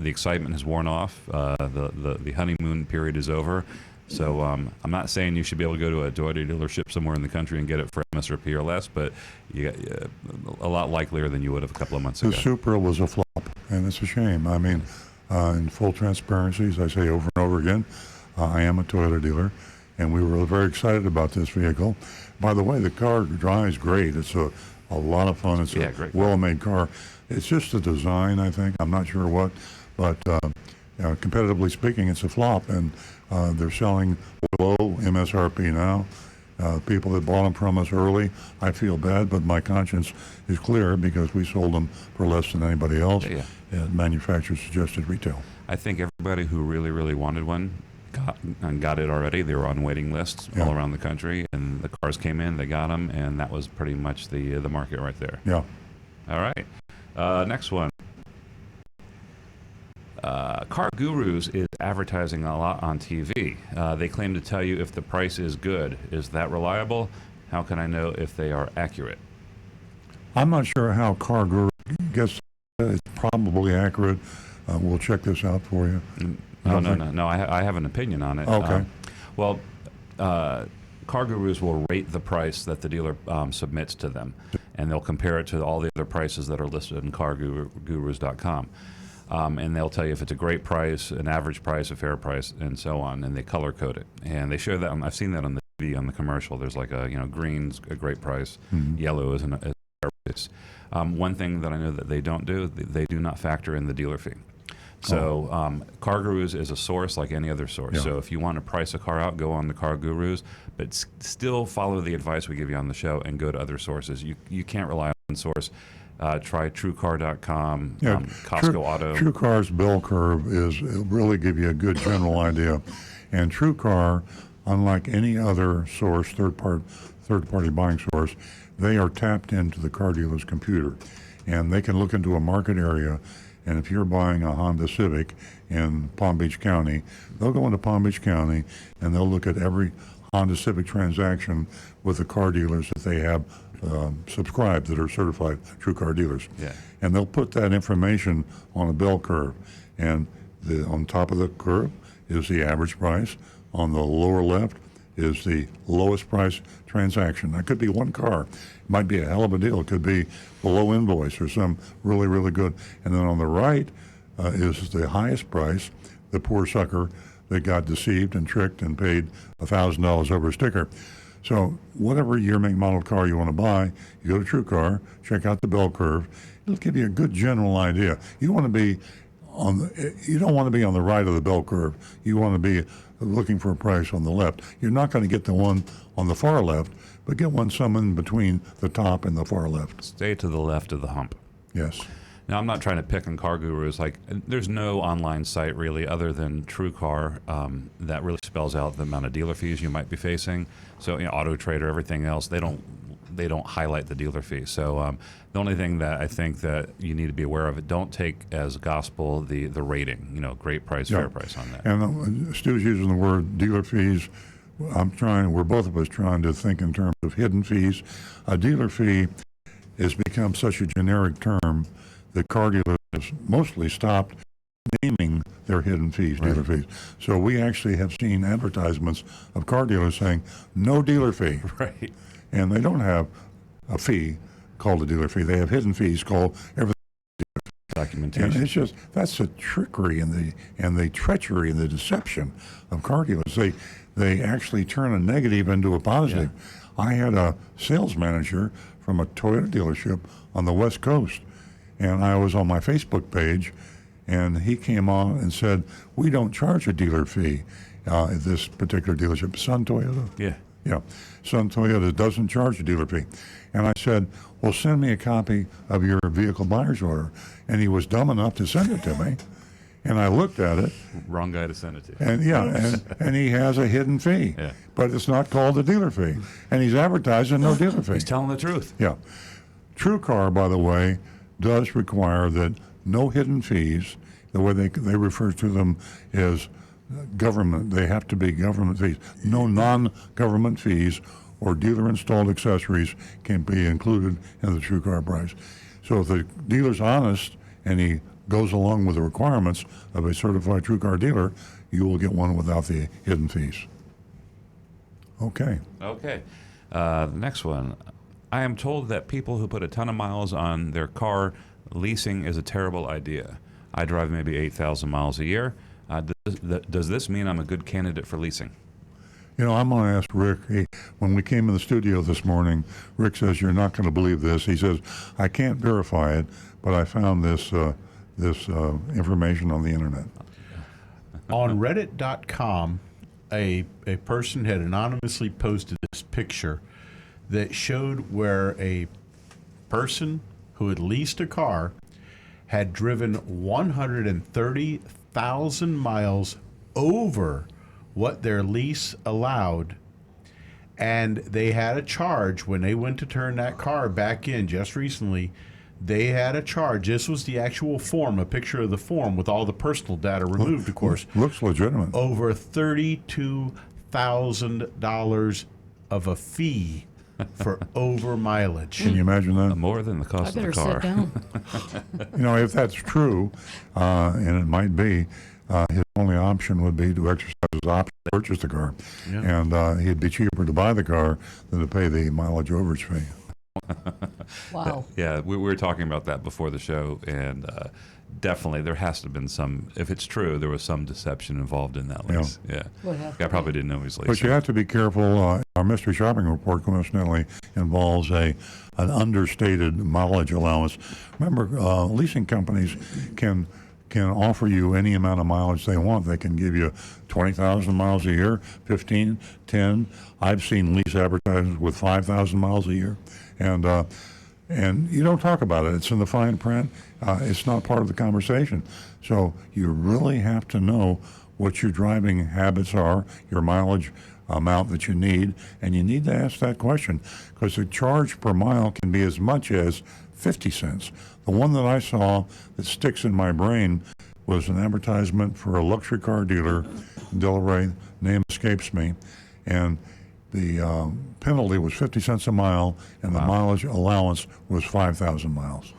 excitement has worn off. The honeymoon period is over. So I'm not saying you should be able to go to a Toyota dealership somewhere in the country and get it for MSRP or less, but you got a lot likelier than you would have a couple of months The ago. Supra was a flop, and it's a shame. I mean, in full transparency, as I say over and over again, I am a Toyota dealer, and we were very excited about this vehicle. By the way, the car drives great. It's a lot of fun. It's a great car. well-made car. It's just the design, I think. I'm not sure what, but competitively speaking, it's a flop, and they're selling below MSRP now. People that bought them from us early, I feel bad, but my conscience is clear because we sold them for less than anybody else at manufacturer's suggested retail. I think everybody who really, really wanted one got it already. They were on waiting lists all around the country, and the cars came in, they got them, and that was pretty much the market right there. Yeah. All right. Next one. Car Gurus is advertising a lot on TV. They claim to tell you if the price is good. Is that reliable? How can I know if they are accurate? I'm not sure how Car Guru gets it's probably accurate. We'll check this out for you. No. I have an opinion on it. Okay. Car Gurus will rate the price that the dealer submits to them, and they'll compare it to all the other prices that are listed in CarGurus.com. And they'll tell you if it's a great price, an average price, a fair price, and so on. And they color code it, and they show that. I've seen that on the TV on the commercial. There's like green's a great price, yellow is a fair price. One thing that I know that they don't do, they do not factor in the dealer fee. So Car Gurus is a source like any other source. Yeah. So if you want to price a car out, go on the Car Gurus, but still follow the advice we give you on the show and go to other sources. You can't rely on one source. Try TrueCar.com, Costco Auto. TrueCar's bell curve it'll really give you a good general idea. And TrueCar, unlike any other source, third-party buying source, they are tapped into the car dealer's computer. And they can look into a market area, and if you're buying a Honda Civic in Palm Beach County, they'll go into Palm Beach County and they'll look at every Honda Civic transaction with the car dealers that they have subscribed that are certified True Car dealers. Yeah. And they'll put that information on a bell curve. And on top of the curve is the average price. On the lower left is the lowest price transaction. That could be one car. It might be a hell of a deal. It could be below invoice or some really, really good. And then on the right is the highest price, the poor sucker that got deceived and tricked and paid $1,000 over a sticker. So whatever year, make, model car you want to buy, you go to TrueCar, check out the bell curve. It'll give you a good general idea. You want to be you don't want to be on the right of the bell curve. You want to be looking for a price on the left. You're not going to get the one on the far left, but get one some in between the top and the far left. Stay to the left of the hump. Yes. Now, I'm not trying to pick on Car Gurus. There's no online site really other than TrueCar that really spells out the amount of dealer fees you might be facing. So, Auto Trader, everything else, they don't highlight the dealer fee. So, the only thing that I think that you need to be aware of, don't take as gospel the rating. Great price, fair price on that. And Stu's using the word dealer fees. We're both of us trying to think in terms of hidden fees. A dealer fee has become such a generic term that car dealers mostly stopped naming their hidden fees, dealer fees. So we actually have seen advertisements of car dealers saying, no dealer fee. Right. And they don't have a fee called a dealer fee. They have hidden fees called everything. Documentation. And it's just, that's the trickery and the treachery and the deception of car dealers. They actually turn a negative into a positive. Yeah. I had a sales manager from a Toyota dealership on the West Coast, and I was on my Facebook page, and he came on and said, we don't charge a dealer fee at this particular dealership, Sun Toyota. Yeah, Sun Toyota doesn't charge a dealer fee. And I said, well, send me a copy of your vehicle buyer's order. And he was dumb enough to send it to me. And I looked at it. Wrong guy to send it to. And he has a hidden fee. Yeah. But it's not called a dealer fee. And he's advertising no dealer fee. He's telling the truth. Yeah. TrueCar, by the way, does require that no hidden fees. The way they refer to them is government. They have to be government fees. No non-government fees or dealer-installed accessories can be included in the TrueCar price. So if the dealer's honest and he goes along with the requirements of a certified true car dealer, you will get one without the hidden fees. Okay. Okay. The next one. I am told that people who put a ton of miles on their car, leasing is a terrible idea. I drive maybe 8,000 miles a year. Does this mean I'm a good candidate for leasing? You know, I'm going to ask Rick. When we came in the studio this morning, Rick says, you're not going to believe this. He says, I can't verify it, but I found this information on the internet. On Reddit.com, a person had anonymously posted this picture that showed where a person who had leased a car had driven 130,000 miles over what their lease allowed, and they had a charge when they went to turn that car back in just recently. They had a charge. This was the actual form, a picture of the form with all the personal data removed, of course. Looks legitimate. Over $32,000 of a fee for over mileage. Can you imagine that? More than the cost of the I car. better sit down. You know, if that's true, and it might be, his only option would be to exercise his option to purchase the car. Yeah. And it'd be cheaper to buy the car than to pay the mileage overage fee. Wow. Yeah, we were talking about that before the show, and definitely there has to have been some, if it's true, there was some deception involved in that lease. Yeah. Would have Guy to probably be. didn't know he was leasing. But you have to be careful. Our mystery shopping report coincidentally involves an understated mileage allowance. Remember, leasing companies can offer you any amount of mileage they want. They can give you 20,000 miles a year, 15, 10. I've seen lease advertisements with 5,000 miles a year. And you don't talk about it. It's in the fine print. It's not part of the conversation. So you really have to know what your driving habits are, your mileage amount that you need, and you need to ask that question because the charge per mile can be as much as 50 cents. The one that I saw that sticks in my brain was an advertisement for a luxury car dealer in Delaware. Name escapes me. And the penalty was 50 cents a mile, and the mileage allowance was 5,000 miles.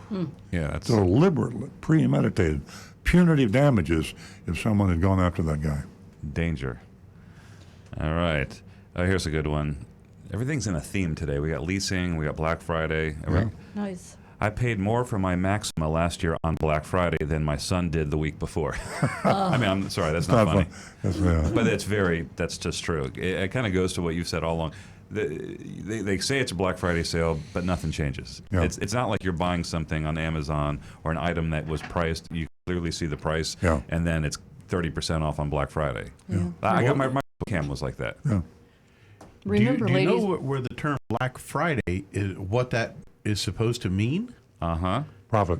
Yeah, that's Deliberately, premeditated, punitive damages if someone had gone after that guy. danger. All right. Here's a good one. Everything's in a theme today. We got leasing, we got Black Friday. Yeah. Nice. I paid more for my Maxima last year on Black Friday than my son did the week before. I mean, I'm sorry, that's not funny. But that's just true. It kind of goes to what you've said all along. They say it's a Black Friday sale, but nothing changes. Yeah. It's not like you're buying something on Amazon or an item that was priced. You clearly see the price, Yeah. and then it's 30% off on Black Friday. Yeah. I got my cam was like that. Yeah. Remember, do you ladies. know where the term Black Friday is, what that is supposed to mean? Profit.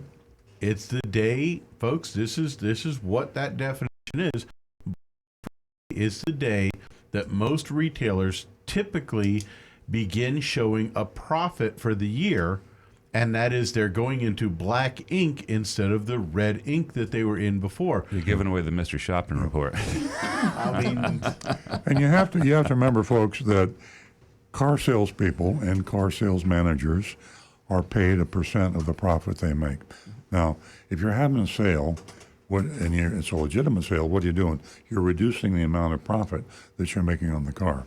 It's the day, folks. This is what that definition is. It's the day that most retailers typically begin showing a profit for the year, and that is they're going into black ink instead of the red ink that they were in before. You're giving away the mystery shopping report. I mean, And you have to remember, folks, that car salespeople and car sales managers are paid a percent of the profit they make. Now, if you're having a sale, it's a legitimate sale, what are you doing? You're reducing the amount of profit that you're making on the car.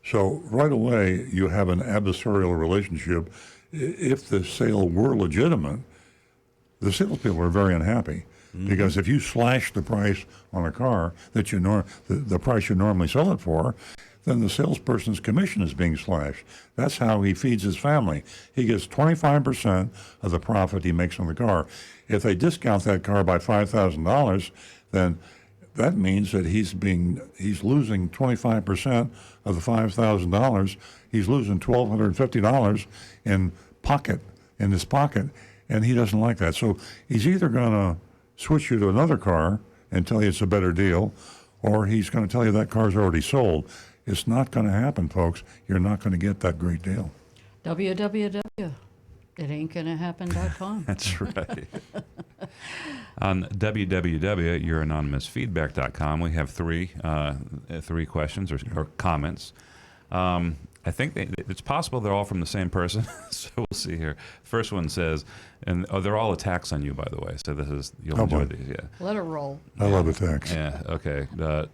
So right away, you have an adversarial relationship. If the sale were legitimate, the salespeople are very unhappy. Because if you slash the price on a car that the price you normally sell it for, then the salesperson's commission is being slashed. That's how he feeds his family. He gets 25% of the profit he makes on the car. If they discount that car by $5,000, then that means that he's losing 25% of the $5,000. He's losing $1,250 in his pocket, and he doesn't like that. So he's either going to switch you to another car and tell you it's a better deal, or he's going to tell you that car's already sold. It's not going to happen, folks. You're not going to get that great deal. www.itaintgonnahappen.com. That's right. On www.youranonymousfeedback.com, we have three questions or comments. I think it's possible they're all from the same person. So we'll see here. First one says, and they're all attacks on you, by the way. So you'll enjoy boy. these. Yeah. Let it roll. I love attacks. Yeah. Okay.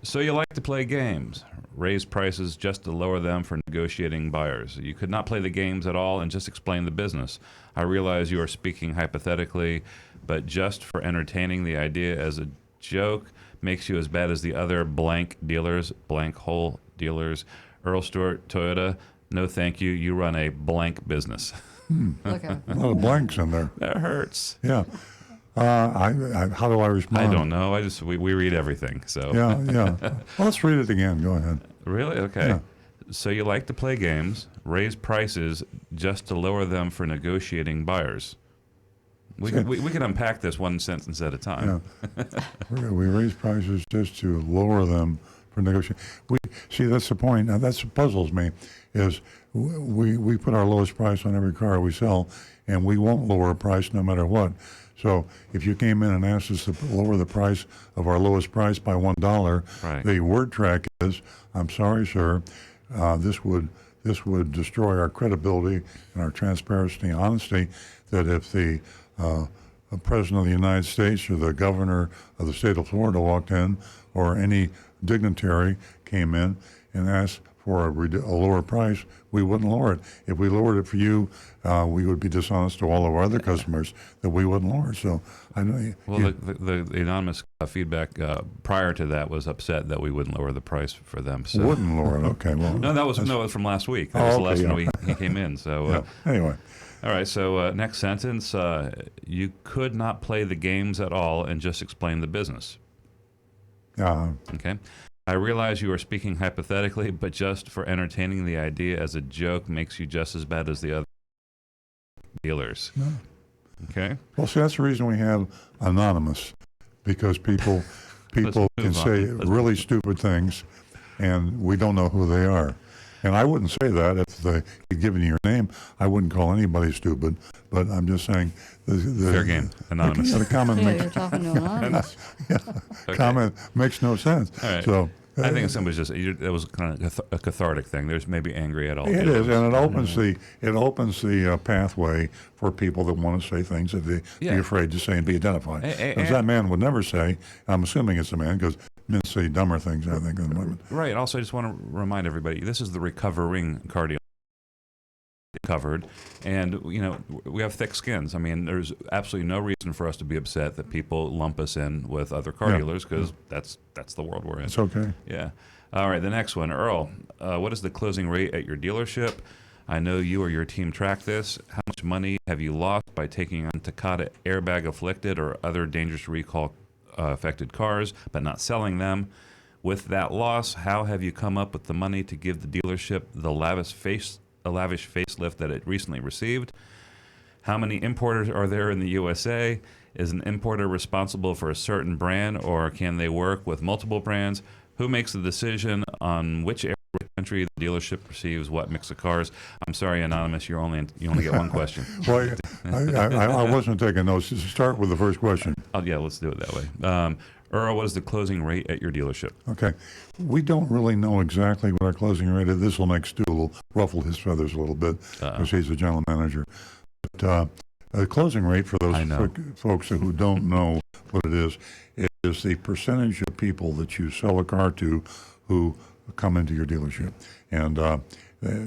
So you like to play games, raise prices just to lower them for negotiating buyers. You could not play the games at all and just explain the business. I realize you are speaking hypothetically, but just for entertaining the idea as a joke makes you as bad as the other blank dealers, blank hole dealers. Earl Stewart, Toyota, no thank you. You run a blank business. Look at A lot of blanks in there. That hurts. Yeah. How do I respond? I don't know. We read everything. So Yeah, yeah. Well, let's read it again. Go ahead. Really? Okay. Yeah. So you like to play games, raise prices just to lower them for negotiating buyers. We can unpack this one sentence at a time. Yeah. We raise prices just to lower them for negotiation. See, that's the point. Now, that's what puzzles me, is we put our lowest price on every car we sell, and we won't lower a price no matter what. So if you came in and asked us to lower the price of our lowest price by $1, Right. the word track is, I'm sorry, sir, this would destroy our credibility and our transparency and honesty, that if the President of the United States or the governor of the state of Florida walked in, or any dignitary came in and asked for a lower price, we wouldn't lower it. If we lowered it for you, we would be dishonest to all of our other customers that we wouldn't lower it. So I know. Well, the anonymous feedback prior to that was upset that we wouldn't lower the price for them. So. Wouldn't lower it. Okay. Well. No, it was from last week. That was the last one he came in. So. Yeah. Anyway. All right, so next sentence, you could not play the games at all and just explain the business. Okay. I realize you are speaking hypothetically, but just for entertaining the idea as a joke makes you just as bad as the other dealers. No. Okay. Well, see, that's the reason we have anonymous, because people can say really stupid things, and we don't know who they are. And I wouldn't say that if they'd given you your name. I wouldn't call anybody stupid. But I'm just saying the fair game, anonymous. The comment yeah, makes, you're talking to anonymous. Okay. comment makes no sense. All right. So I think somebody's it was kind of a cathartic thing. There's maybe angry at all. it dealers. is, and it opens the pathway for people that want to say things that they be afraid to say and be identified. Because that man would never say. I'm assuming it's a man, because men say dumber things, I think, than women. Right. Also, I just want to remind everybody, this is the recovering cardio covered, and we have thick skins. I mean, there's absolutely no reason for us to be upset that people lump us in with other car dealers, because that's the world we're in. It's okay. Yeah. All right. The next one, Earl. What is the closing rate at your dealership? I know you or your team track this. How much money have you lost by taking on Takata airbag afflicted or other dangerous recall affected cars, but not selling them? With that loss, how have you come up with the money to give the dealership the lavish facelift that it recently received? How many importers are there in the USA? Is an importer responsible for a certain brand, or can they work with multiple brands? Who makes the decision on which area of the country the dealership receives what mix of cars? I'm sorry, anonymous. You only get one question. Well, I wasn't taking notes. Just start with the first question. Oh yeah, let's do it that way. Earl, what is the closing rate at your dealership? Okay. We don't really know exactly what our closing rate is. This will make Stu ruffle his feathers a little bit, because he's the general manager. But the closing rate, for those folks who don't know what it is the percentage of people that you sell a car to who come into your dealership, and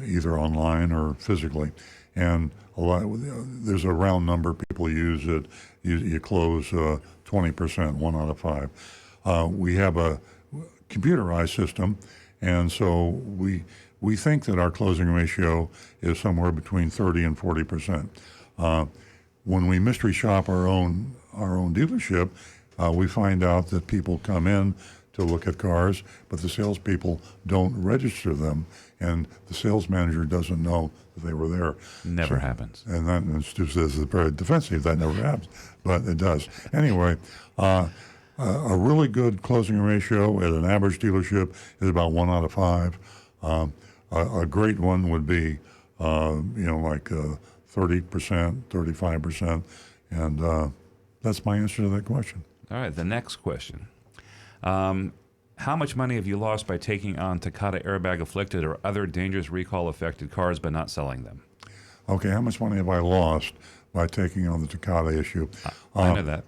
either online or physically. And there's a round number people use that you close 20%, 1 out of 5. We have a computerized system, and so we think that our closing ratio is somewhere between 30 and 40%. When we mystery shop our own dealership, we find out that people come in to look at cars, but the salespeople don't register them, and the sales manager doesn't know that they were there. Never happens. And that, and Stu says, it's very defensive. That never happens, but it does. Anyway, a really good closing ratio at an average dealership is about 1 out of 5. A great one would be, like 30%, 35%, and that's my answer to that question. All right, the next question. How how much money have you lost by taking on Takata airbag afflicted or other dangerous recall affected cars but not selling them? Okay, how much money have I lost by taking on the Takata issue? I know that.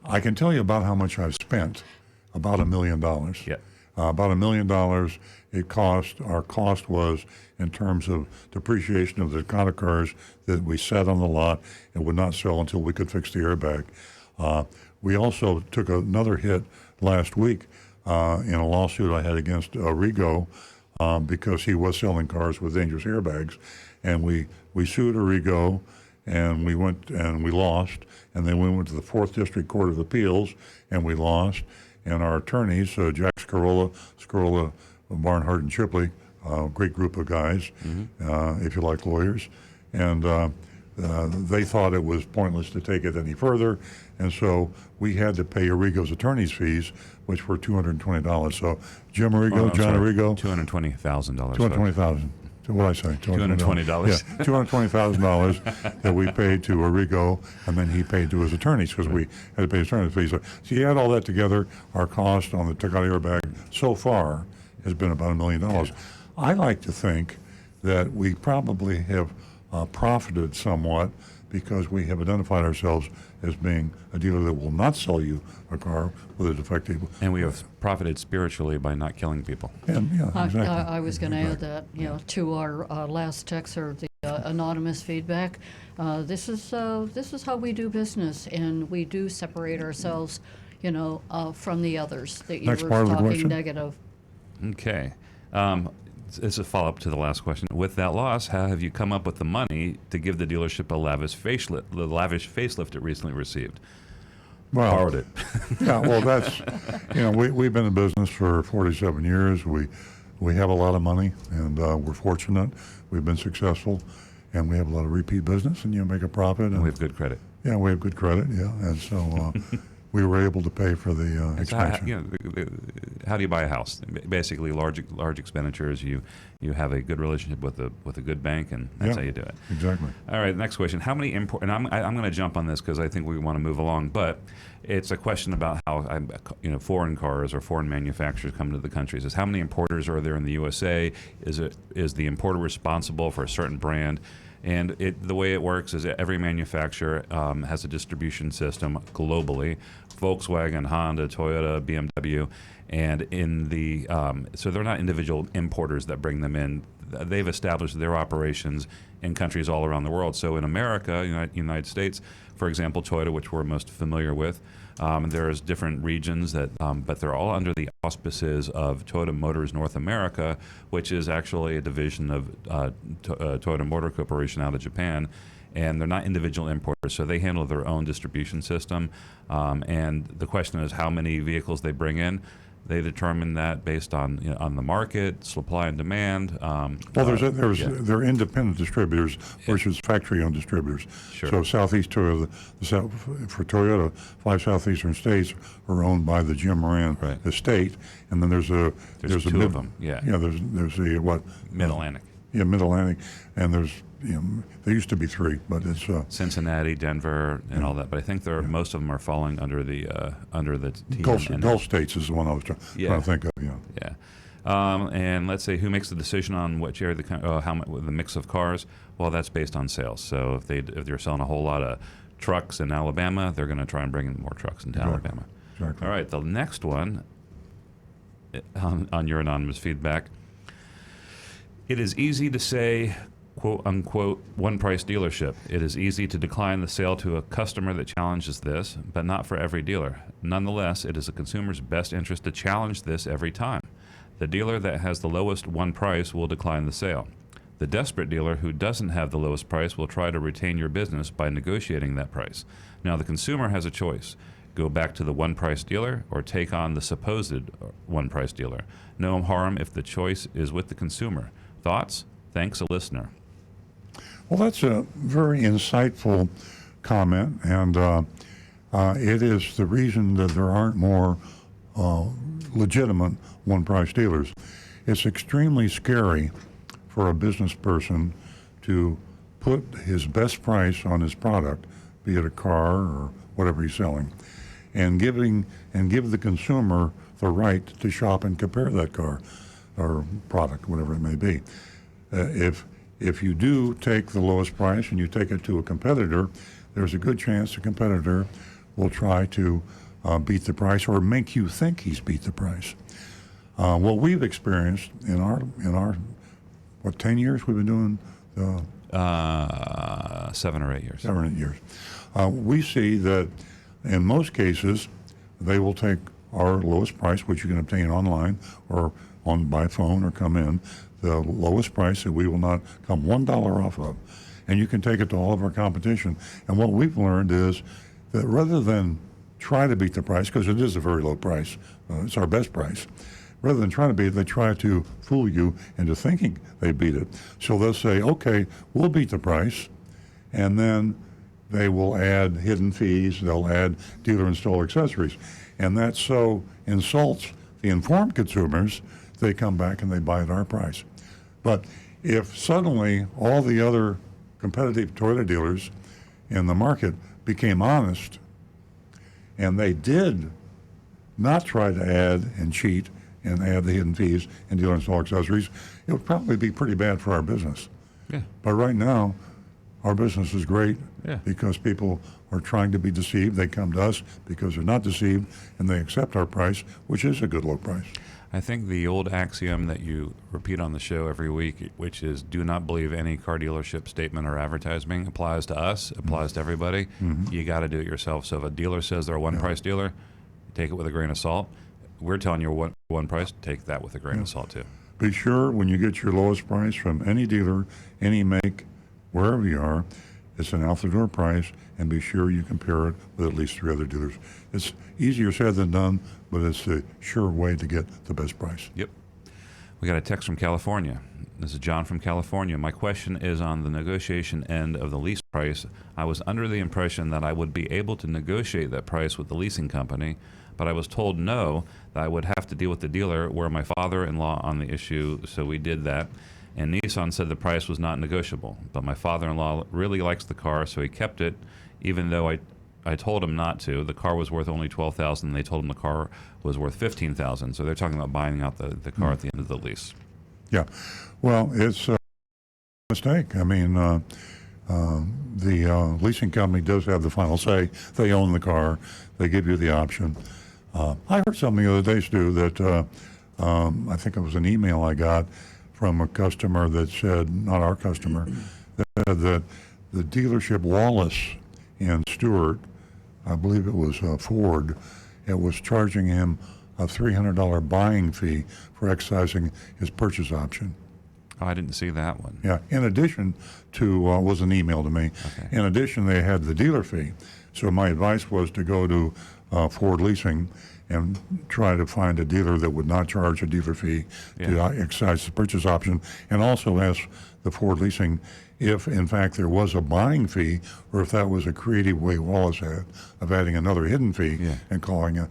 I can tell you about how much I've spent, about $1 million. Yeah. About $1 million it cost. Our cost was in terms of depreciation of the Takata cars that we set on the lot and would not sell until we could fix the airbag. We also took another hit last week in a lawsuit I had against Arrigo because he was selling cars with dangerous airbags. And we sued Arrigo, and we went and we lost. And then we went to the 4th District Court of Appeals, and we lost. And our attorneys, Jack Scarola, Barnhart, and Chipley, great group of guys, if you like lawyers. And they thought it was pointless to take it any further. And so we had to pay Arrigo's attorney's fees, which were $220. So Jim Arrigo, John Arrigo. $220,000. $220,000. So what did I say? $220. Yeah, $220,000 that we paid to Arrigo, and then he paid to his attorneys because we had to pay his attorney's fees. So you add all that together, our cost on the Takata airbag so far has been about $1 million. Yeah. I like to think that we probably have profited somewhat because we have identified ourselves as being a dealer that will not sell you a car with a defective. And we have profited spiritually by not killing people. And, yeah, exactly. I was going to add that, to our last text or the anonymous feedback. This is how we do business, and we do separate ourselves, from the others that you Next were part of the talking question. negative. Okay. It's a follow-up to the last question. With that loss, how have you come up with the money to give the dealership a lavish facelift it recently received? Well, Borrowed it. Yeah, well, that's, we've been in business for 47 years. We have a lot of money, and we're fortunate. We've been successful, and we have a lot of repeat business, and you make a profit. And we have good credit. Yeah, we have good credit, yeah. And so we were able to pay for the expansion. How do you buy a house? Basically, large expenditures. You have a good relationship with a good bank, and that's how you do it. Exactly. All right, next question. How many and I'm going to jump on this because I think we want to move along, but it's a question about how foreign cars or foreign manufacturers come to the country. Is how many importers are there in the USA? Is the importer responsible for a certain brand? And the way it works is that every manufacturer has a distribution system globally: Volkswagen, Honda, Toyota, BMW, and so they're not individual importers that bring them in. They've established their operations in countries all around the world. So in America, United States, for example, Toyota, which we're most familiar with, there's different regions but they're all under the auspices of Toyota Motors North America, which is actually a division of Toyota Motor Corporation out of Japan. And they're not individual importers, so they handle their own distribution system. And the question is how many vehicles they bring in. They determine that based on on the market, supply and demand. Well, they're independent distributors versus factory-owned distributors. Sure. So Southeast Toyota, for Toyota, 5 southeastern states are owned by the Jim Moran estate, and then there's two of them. Yeah. Yeah. There's the what? Mid-Atlantic. Yeah, Mid-Atlantic, and there's there used to be 3, but it's Cincinnati, Denver, and all that. But I think most of them are falling under the Gulf states is the one I was trying to think of. Yeah. Yeah. And let's say who makes the decision on which area the mix of cars? Well, that's based on sales. So if they're selling a whole lot of trucks in Alabama, they're going to try and bring in more trucks into Alabama. Exactly. All right. The next one on your anonymous feedback. It is easy to say, quote unquote, one price dealership. It is easy to decline the sale to a customer that challenges this, but not for every dealer. Nonetheless, it is a consumer's best interest to challenge this every time. The dealer that has the lowest one price will decline the sale. The desperate dealer who doesn't have the lowest price will try to retain your business by negotiating that price. Now, the consumer has a choice. Go back to the one-price dealer or take on the supposed one-price dealer. No harm if the choice is with the consumer. Thoughts? Thanks, a listener. Well, that's a very insightful comment, and it is the reason that there aren't more legitimate one-price dealers. It's extremely scary for a business person to put his best price on his product, be it a car or whatever he's selling, and give the consumer the right to shop and compare that car or product, whatever it may be. If you do take the lowest price and you take it to a competitor, there's a good chance the competitor will try to beat the price or make you think he's beat the price. What we've experienced in our 10 years we've been doing 7 or 8 years. 7 or 8 years. We see that in most cases they will take our lowest price, which you can obtain online or by phone or come in, the lowest price that we will not come $1 off of. And you can take it to all of our competition. And what we've learned is that rather than try to beat the price, because it is a very low price, it's our best price, rather than trying to beat it, they try to fool you into thinking they beat it. So they'll say, okay, we'll beat the price, and then they will add hidden fees, they'll add dealer install accessories. And that so insults the informed consumers, they come back and they buy at our price. But if suddenly all the other competitive Toyota dealers in the market became honest, and they did not try to add and cheat and add the hidden fees and dealer install accessories, it would probably be pretty bad for our business. Yeah. But right now, our business is great because people are trying to be deceived. They come to us because they're not deceived, and they accept our price, which is a good low price. I think the old axiom that you repeat on the show every week, which is do not believe any car dealership statement or advertising, applies to us, applies to everybody. You got to do it yourself. So if a dealer says they're a one-price dealer, take it with a grain of salt. We're telling you one price, take that with a grain of salt too. Be sure when you get your lowest price from any dealer, any make, wherever you are, it's an out-the-door price, and be sure you compare it with at least 3 other dealers. It's easier said than done, but it's a sure way to get the best price. Yep. We got a text from California. This is John from California. My question is on the negotiation end of the lease price. I was under the impression that I would be able to negotiate that price with the leasing company, but I was told no, that I would have to deal with the dealer, where my father-in-law on the issue, so we did that. And Nissan said the price was not negotiable, but my father-in-law really likes the car, so he kept it, even though I told him not to. The car was worth only $12,000, and they told him the car was worth $15,000. So they're talking about buying out the car at the end of the lease. Yeah, well, it's a mistake. I mean, the leasing company does have the final say. They own the car. They give you the option. I heard something the other day, Stu, that I think it was an email I got from a customer that said, not our customer, that the dealership Wallace in Stewart, I believe it was Ford, it was charging him a $300 buying fee for exercising his purchase option. Oh, I didn't see that one. Yeah, in addition to, was an email to me, Okay. in addition they had the dealer fee. So my advice was to go to Ford Leasing and try to find a dealer that would not charge a dealer fee to exercise the purchase option, and also ask the Ford Leasing if, in fact, there was a buying fee, or if that was a creative way Wallace had of adding another hidden fee and calling it.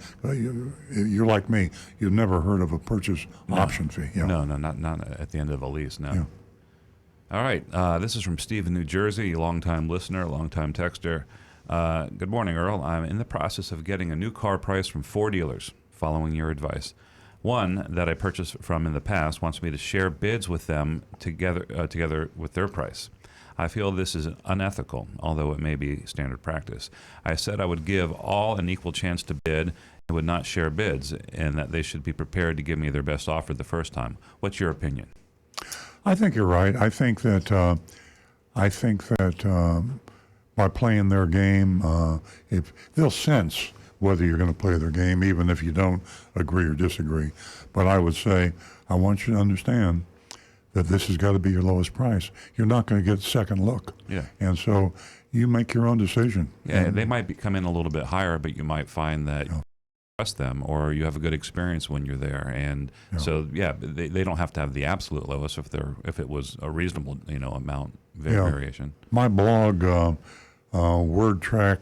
You're like me. You've never heard of a purchase option fee. Yeah. No, not at the end of a lease, no. Yeah. All right, this is from Steve in New Jersey, a longtime listener, a longtime texter. Good morning, Earl. I'm in the process of getting a new car price from 4 dealers, following your advice. One that I purchased from in the past wants me to share bids with them together with their price. I feel this is unethical, although it may be standard practice. I said I would give all an equal chance to bid and would not share bids, and that they should be prepared to give me their best offer the first time. What's your opinion? I think you're right. I think that by playing their game, if they'll sense whether you're going to play their game, even if you don't agree or disagree. But I would say, I want you to understand that this has got to be your lowest price. You're not going to get second look. Yeah. And so you make your own decision. Yeah, And they might come in a little bit higher, but you might find that you trust them, or you have a good experience when you're there. And so, they don't have to have the absolute lowest if it was a reasonable amount variation. My blog, word track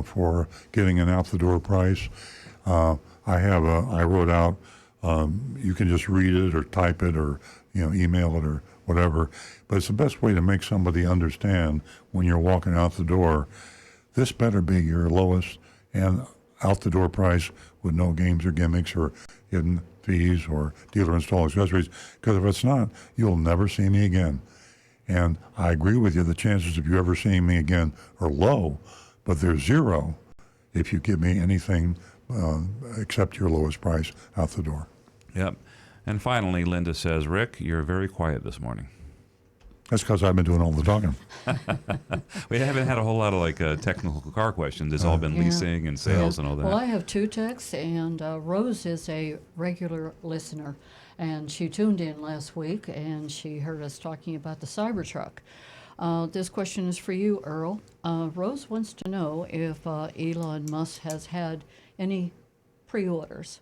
for getting an out the door price. I wrote out. You can just read it or type it or email it or whatever. But it's the best way to make somebody understand when you're walking out the door. This better be your lowest. And out the door price with no games or gimmicks or hidden fees or dealer install accessories. Because if it's not, you'll never see me again. And I agree with you, the chances of you ever seeing me again are low, but they're zero if you give me anything except your lowest price out the door. Yep. And finally, Linda says, Rick, you're very quiet this morning. That's because I've been doing all the talking. We haven't had a whole lot of technical car questions. It's all been Yeah. leasing and sales and all that. Well, I have 2 texts, and Rose is a regular listener, and she tuned in last week, and she heard us talking about the Cybertruck. This question is for you, Earl. Rose wants to know if Elon Musk has had any pre-orders.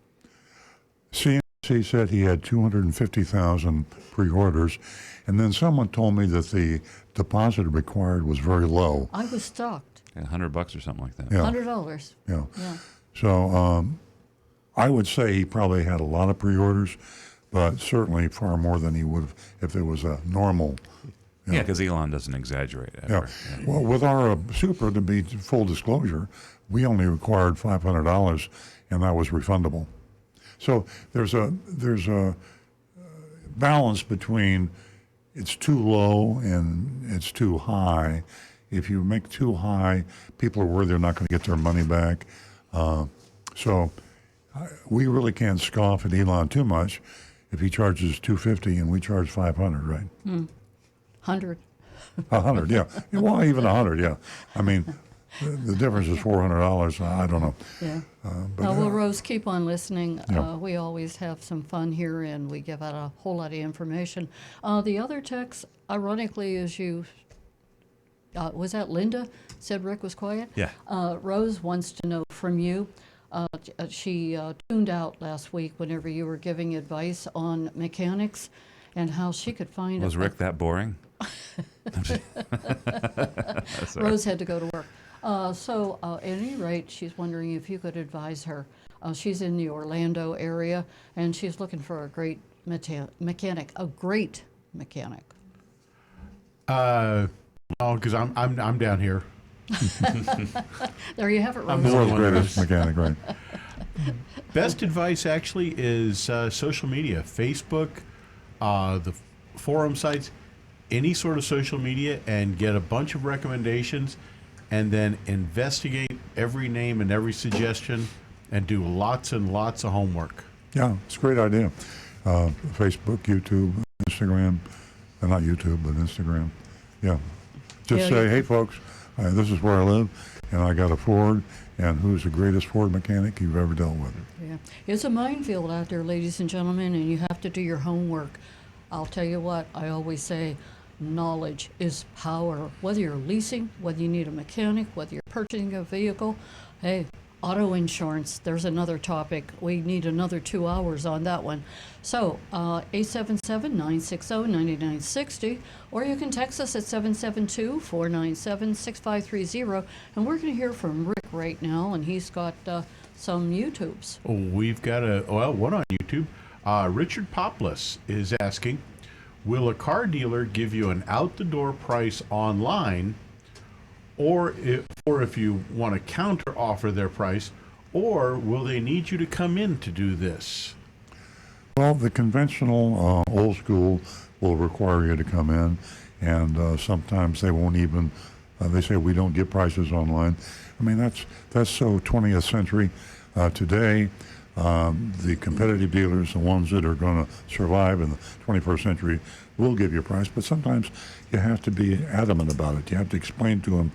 CNC said he had 250,000 pre-orders, and then someone told me that the deposit required was very low. I was shocked. Yeah, $100 or something like that. Yeah. $100. Yeah. Yeah. So I would say he probably had a lot of pre-orders, but certainly far more than he would have if it was a normal. Yeah, because Elon doesn't exaggerate ever. Yeah. Well, with our Supra, to be full disclosure, we only required $500, and that was refundable. So there's a balance between it's too low and it's too high. If you make too high, people are worried they're not going to get their money back. So we really can't scoff at Elon too much if he charges $250 and we charge $500, right? 100. 100, yeah. Well, even 100, yeah. I mean, the difference is $400. I don't know. Yeah. But, Well, Rose, keep on listening. Yeah. We always have some fun here, and we give out a whole lot of information. The other text, ironically, is you. Was that Linda? Said Rick was quiet? Yeah. Rose wants to know from you. She tuned out last week whenever you were giving advice on mechanics and how she could find Was Rick that boring? Rose had to go to work. At any rate, she's wondering if you could advise her. She's in the Orlando area, and she's looking for a great mechanic. A great mechanic. Oh, because I'm down here. There you have it, I'm Rose. the world's greatest mechanic, right? Best advice actually is social media, Facebook, the forum sites, any sort of social media, and get a bunch of recommendations, and then investigate every name and every suggestion, and do lots and lots of homework. Yeah, it's a great idea. Facebook, YouTube, Instagram, not YouTube, but Instagram. Yeah. Just say, hey, folks, this is where I live, and I got a Ford, and who's the greatest Ford mechanic you've ever dealt with? Yeah. It's a minefield out there, ladies and gentlemen, and you have to do your homework. I'll tell you what, I always say, knowledge is power. Whether you're leasing, whether you need a mechanic, whether you're purchasing a vehicle, hey, auto insurance, there's another topic. We need another 2 hours on that one. So, 877-960-9960, or you can text us at 772-497-6530, and we're going to hear from Rick right now, and he's got some YouTubes. Oh, we've got one on YouTube. Richard Popless is asking, will a car dealer give you an out-the-door price online, or if you want to counter offer their price, or will they need you to come in to do this? Well, the conventional old school will require you to come in, and sometimes they won't even, they say we don't give prices online. I mean, that's so 20th century. Today, the competitive dealers, the ones that are going to survive in the 21st century, will give you a price, but sometimes you have to be adamant about it. You have to explain to them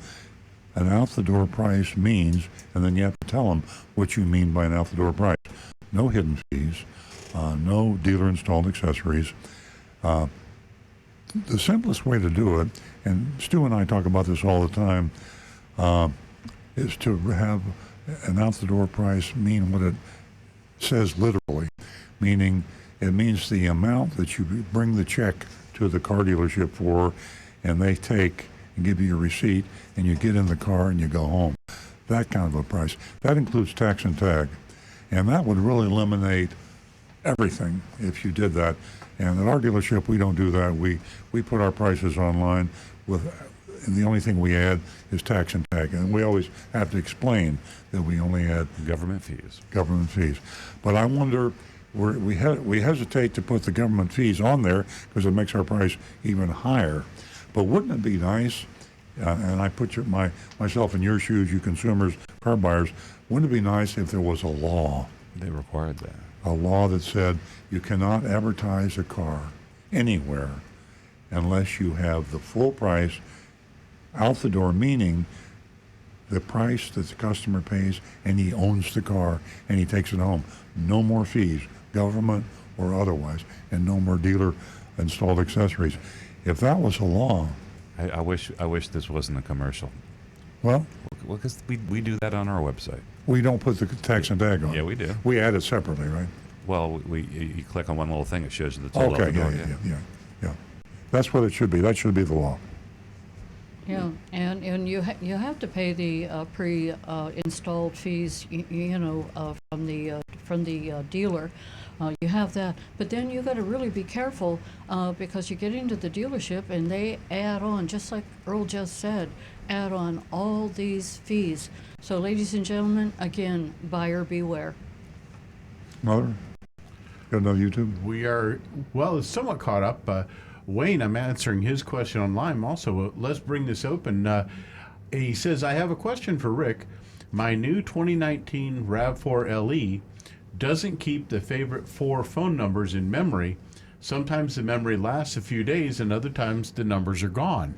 an out-the-door price means, and then you have to tell them what you mean by an out-the-door price. No hidden fees, no dealer-installed accessories. The simplest way to do it, and Stu and I talk about this all the time, is to have an out-the-door price mean what it says literally, meaning it means the amount that you bring the check to the car dealership for, and they take and give you your receipt, and you get in the car and you go home. That kind of a price. That includes tax and tag, and that would really eliminate everything if you did that. And at our dealership, we don't do that. We put our prices online with and the only thing we add is tax and tag. And we always have to explain that we only add Government fees. government fees. But I wonder, we hesitate to put the government fees on there because it makes our price even higher. But wouldn't it be nice, and I put myself in your shoes, you consumers, car buyers, wouldn't it be nice if there was a law? They required that. A law that said you cannot advertise a car anywhere unless you have the full price out the door, meaning the price that the customer pays and he owns the car and he takes it home. No more fees, government or otherwise, and no more dealer installed accessories. If that was a law, I wish this wasn't a commercial. well, Because we do that on our website. we don't put the tax and tag on. Yeah, we do. We add it separately, right? Well, you click on one little thing, it shows you the total. Okay, of the door, yeah. That's what it should be. That should be the law. Yeah, and you have to pay the pre-installed fees, from the dealer. You have that, but then you got to really be careful because you get into the dealership and they add on, just like Earl just said, add on all these fees. So, ladies and gentlemen, again, buyer beware. Mother, got another YouTube? We are, well, it's somewhat caught up. Wayne, I'm answering his question online also. Let's bring this open. He says, I have a question for Rick. My new 2019 RAV4 LE doesn't keep the favorite 4 phone numbers in memory. Sometimes the memory lasts a few days and other times the numbers are gone.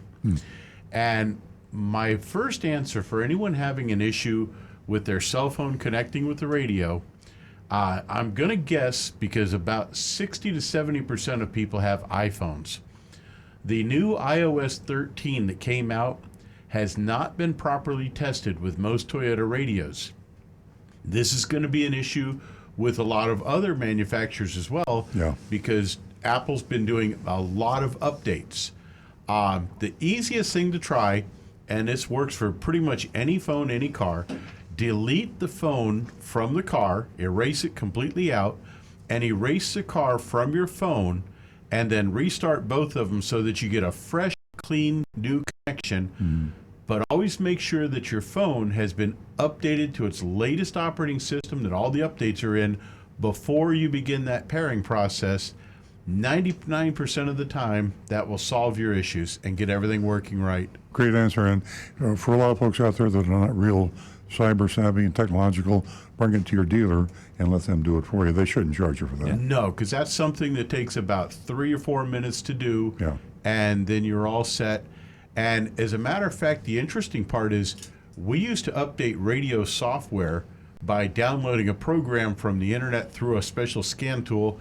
And my first answer for anyone having an issue with their cell phone connecting with the radio, I'm going to guess because about 60 to 70% of people have iPhones. The new iOS 13 that came out has not been properly tested with most Toyota radios. This is going to be an issue with a lot of other manufacturers as well, because Apple's been doing a lot of updates. The easiest thing to try, and this works for pretty much any phone, any car, delete the phone from the car, erase it completely out, and erase the car from your phone, and then restart both of them so that you get a fresh, clean, new connection. But always make sure that your phone has been updated to its latest operating system, that all the updates are in before you begin that pairing process. 99% of the time, that will solve your issues and get everything working right. Great answer. And for a lot of folks out there that are not real cyber savvy and technological, bring it to your dealer and let them do it for you. They shouldn't charge you for that. No, because that's something that takes about 3 or 4 minutes to do, and then you're all set. And as a matter of fact, the interesting part is we used to update radio software by downloading a program from the internet through a special scan tool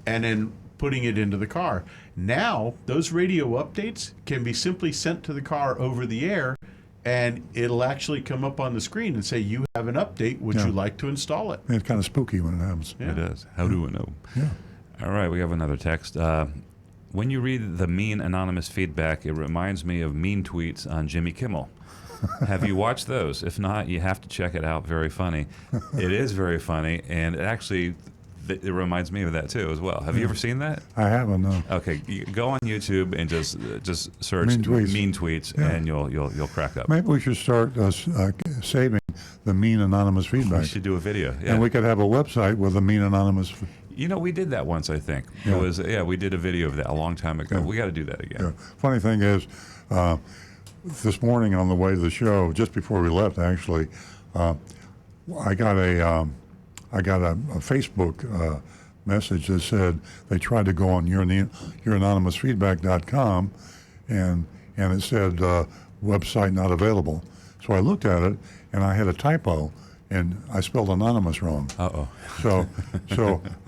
and then putting it into the car. Now, those radio updates can be simply sent to the car over the air, and it'll actually come up on the screen and say, you have an update, would you like to install it? It's kind of spooky when it happens. It is. How do I know? Yeah. All right, we have another text. When you read the mean anonymous feedback, it reminds me of mean tweets on Jimmy Kimmel. Have you watched those? If not, you have to check it out. Very funny. It is very funny, and it actually it reminds me of that too as well. Have you ever seen that? I haven't, no. Okay, you go on YouTube and just search Mean tweets. and you'll crack up. Maybe we should start saving the mean anonymous feedback. We should do a video. Yeah. And we could have a website with a mean anonymous. You know, we did that once, I think. Yeah. It was we did a video of that a long time ago. We got to do that again. Funny thing is, this morning on the way to the show, just before we left, actually, I got a Facebook message that said they tried to go on youranonymousfeedback.com, and it said website not available. So I looked at it, and I had a typo, and I spelled anonymous wrong. Uh-oh. So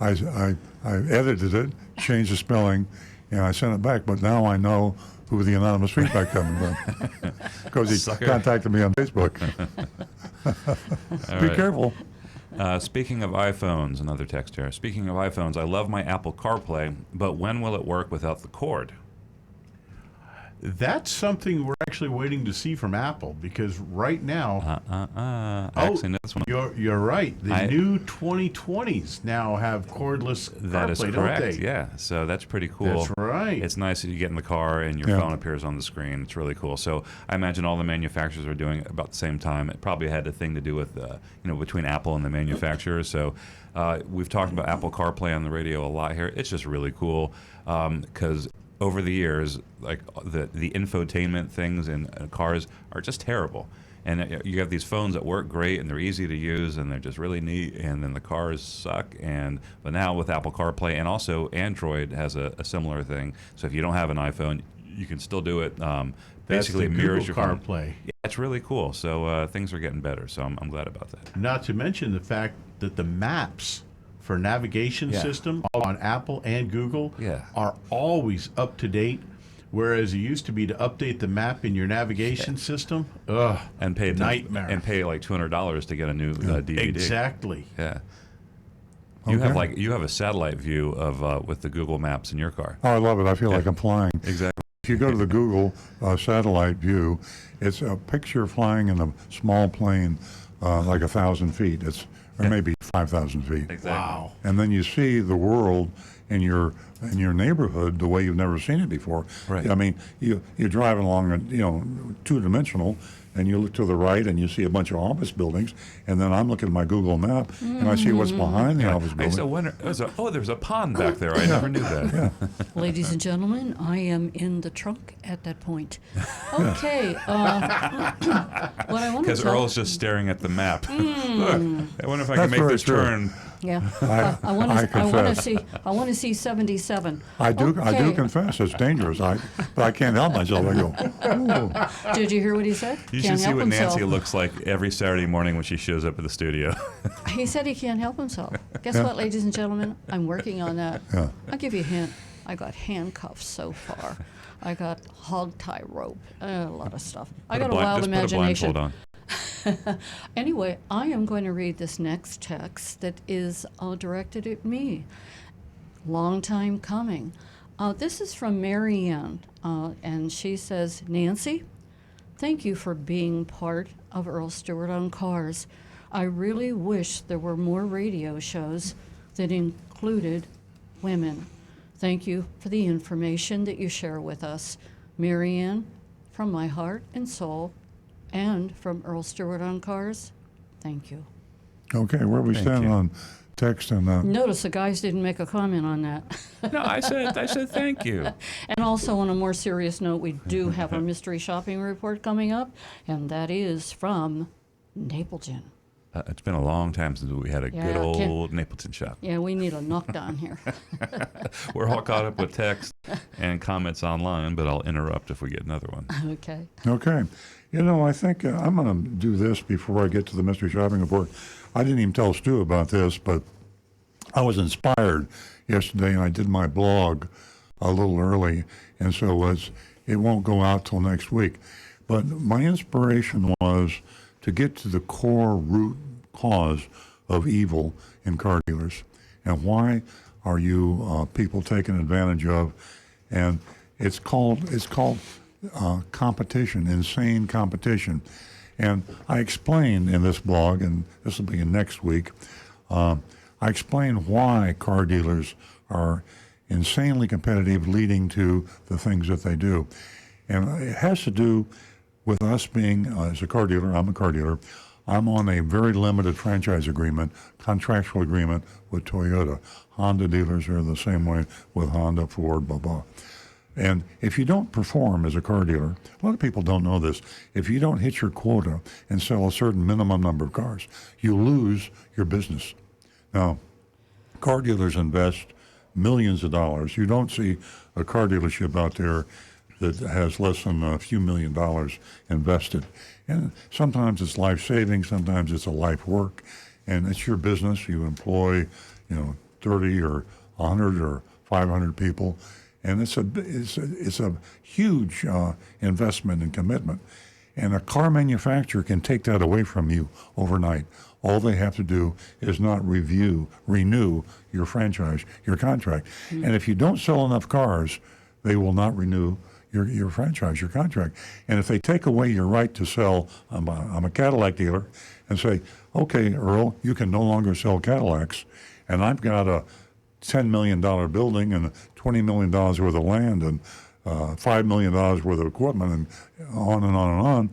I edited it, changed the spelling, and I sent it back. But now I know who the anonymous feedback coming from, because he contacted me on Facebook. Be careful. Speaking of iPhones, another text here. Speaking of iPhones, I love my Apple CarPlay, but when will it work without the cord? That's something we're actually waiting to see from Apple, because right now, I actually know this one. you're right. The new 2020s now have cordless That is CarPlay, correct. don't they? Yeah, so that's pretty cool. That's right. It's nice that you get in the car and your Yeah. phone appears on the screen. It's really cool. So I imagine all the manufacturers are doing it about the same time. It probably had a thing to do with between Apple and the manufacturers. So we've talked about Apple CarPlay on the radio a lot here. It's just really cool because over the years, like the infotainment things in cars are just terrible. And you have these phones that work great and they're easy to use and they're just really neat, and then the cars suck. But now with Apple CarPlay, and also Android has a similar thing. So if you don't have an iPhone, you can still do it. Basically, it That's the mirrors Google your phone. CarPlay. Yeah, it's really cool. So things are getting better. So I'm glad about that. Not to mention the fact that the maps for navigation Yeah. system on Apple and Google Yeah. are always up to date. Whereas it used to be to update the map in your navigation system, And pay nightmare. And pay like $200 to get a new DVD. Exactly. Yeah. You have Okay. you have a satellite view of with the Google Maps in your car. Oh, I love it. I feel like I'm flying. Exactly. If you go to the Google satellite view, it's a picture flying in a small plane like 1,000 feet. Or maybe 5,000 feet. Exactly. Wow. And then you see the world in your neighborhood the way you've never seen it before. Right. I mean, you're driving along, two-dimensional, and you look to the right and you see a bunch of office buildings, and then I'm looking at my Google map and I see what's behind the office I used to building. wonder, there's a pond back there. I never knew that. Ladies and gentlemen, I am in the trunk at that point. Okay. What I want to Because tell... Earl's just staring at the map. Look, I wonder if I That's can make very this true. turn. Yeah. I I want to confess. see. I want to see 77. I do Okay. confess it's dangerous. But I can't help myself. I go, ooh. Did you hear what he said? You Can't should see help what himself. Nancy looks like every Saturday morning when she shows up at the studio. He said he can't help himself. Guess what, ladies and gentlemen? I'm working on that. Yeah. I'll give you a hint. I got handcuffs so far. I got hog tie rope. A lot of stuff. I got a wild Just imagination. put a blindfold on. Anyway, I am going to read this next text that is directed at me. Long time coming. This is from Marianne, and she says, Nancy, thank you for being part of Earl Stewart on Cars. I really wish there were more radio shows that included women. Thank you for the information that you share with us. Marianne, from my heart and soul, and from Earl Stewart on Cars, thank you. Okay, where we stand you. on text and Notice the guys didn't make a comment on that. No, I said thank you. And also, on a more serious note, we do have a mystery shopping report coming up, and that is from Napleton. It's been a long time since we had a Yeah, good can't- old Napleton shop. Yeah, we need a knockdown here. We're all caught up with text and comments online, but I'll interrupt if we get another one. Okay. okay. I think I'm going to do this before I get to the mystery shopping report. I didn't even tell Stu about this, but I was inspired yesterday, and I did my blog a little early, and so it won't go out till next week. But my inspiration was to get to the core root cause of evil in car dealers, and why are you people taken advantage of? And it's called competition, insane competition. And I explain in this blog, and this will be in next week, I explain why car dealers are insanely competitive, leading to the things that they do. And it has to do with us being, as a car dealer, I'm a car dealer, I'm on a very limited franchise agreement, contractual agreement with Toyota. Honda dealers are the same way with Honda, Ford, blah, blah. And if you don't perform as a car dealer, a lot of people don't know this, if you don't hit your quota and sell a certain minimum number of cars, you lose your business. Now, car dealers invest millions of dollars. You don't see a car dealership out there that has less than a few $1 million invested. And sometimes it's life saving, sometimes it's a life work, and it's your business. You employ, 30 or 100 or 500 people, and it's a huge investment and commitment. And a car manufacturer can take that away from you overnight. All they have to do is not renew your franchise, your contract. And if you don't sell enough cars, they will not renew your franchise, your contract. And if they take away your right to sell, I'm a Cadillac dealer, and say, okay, Earl, you can no longer sell Cadillacs, and I've got a $10 million building and $20 million worth of land and $5 million worth of equipment and on and on and on,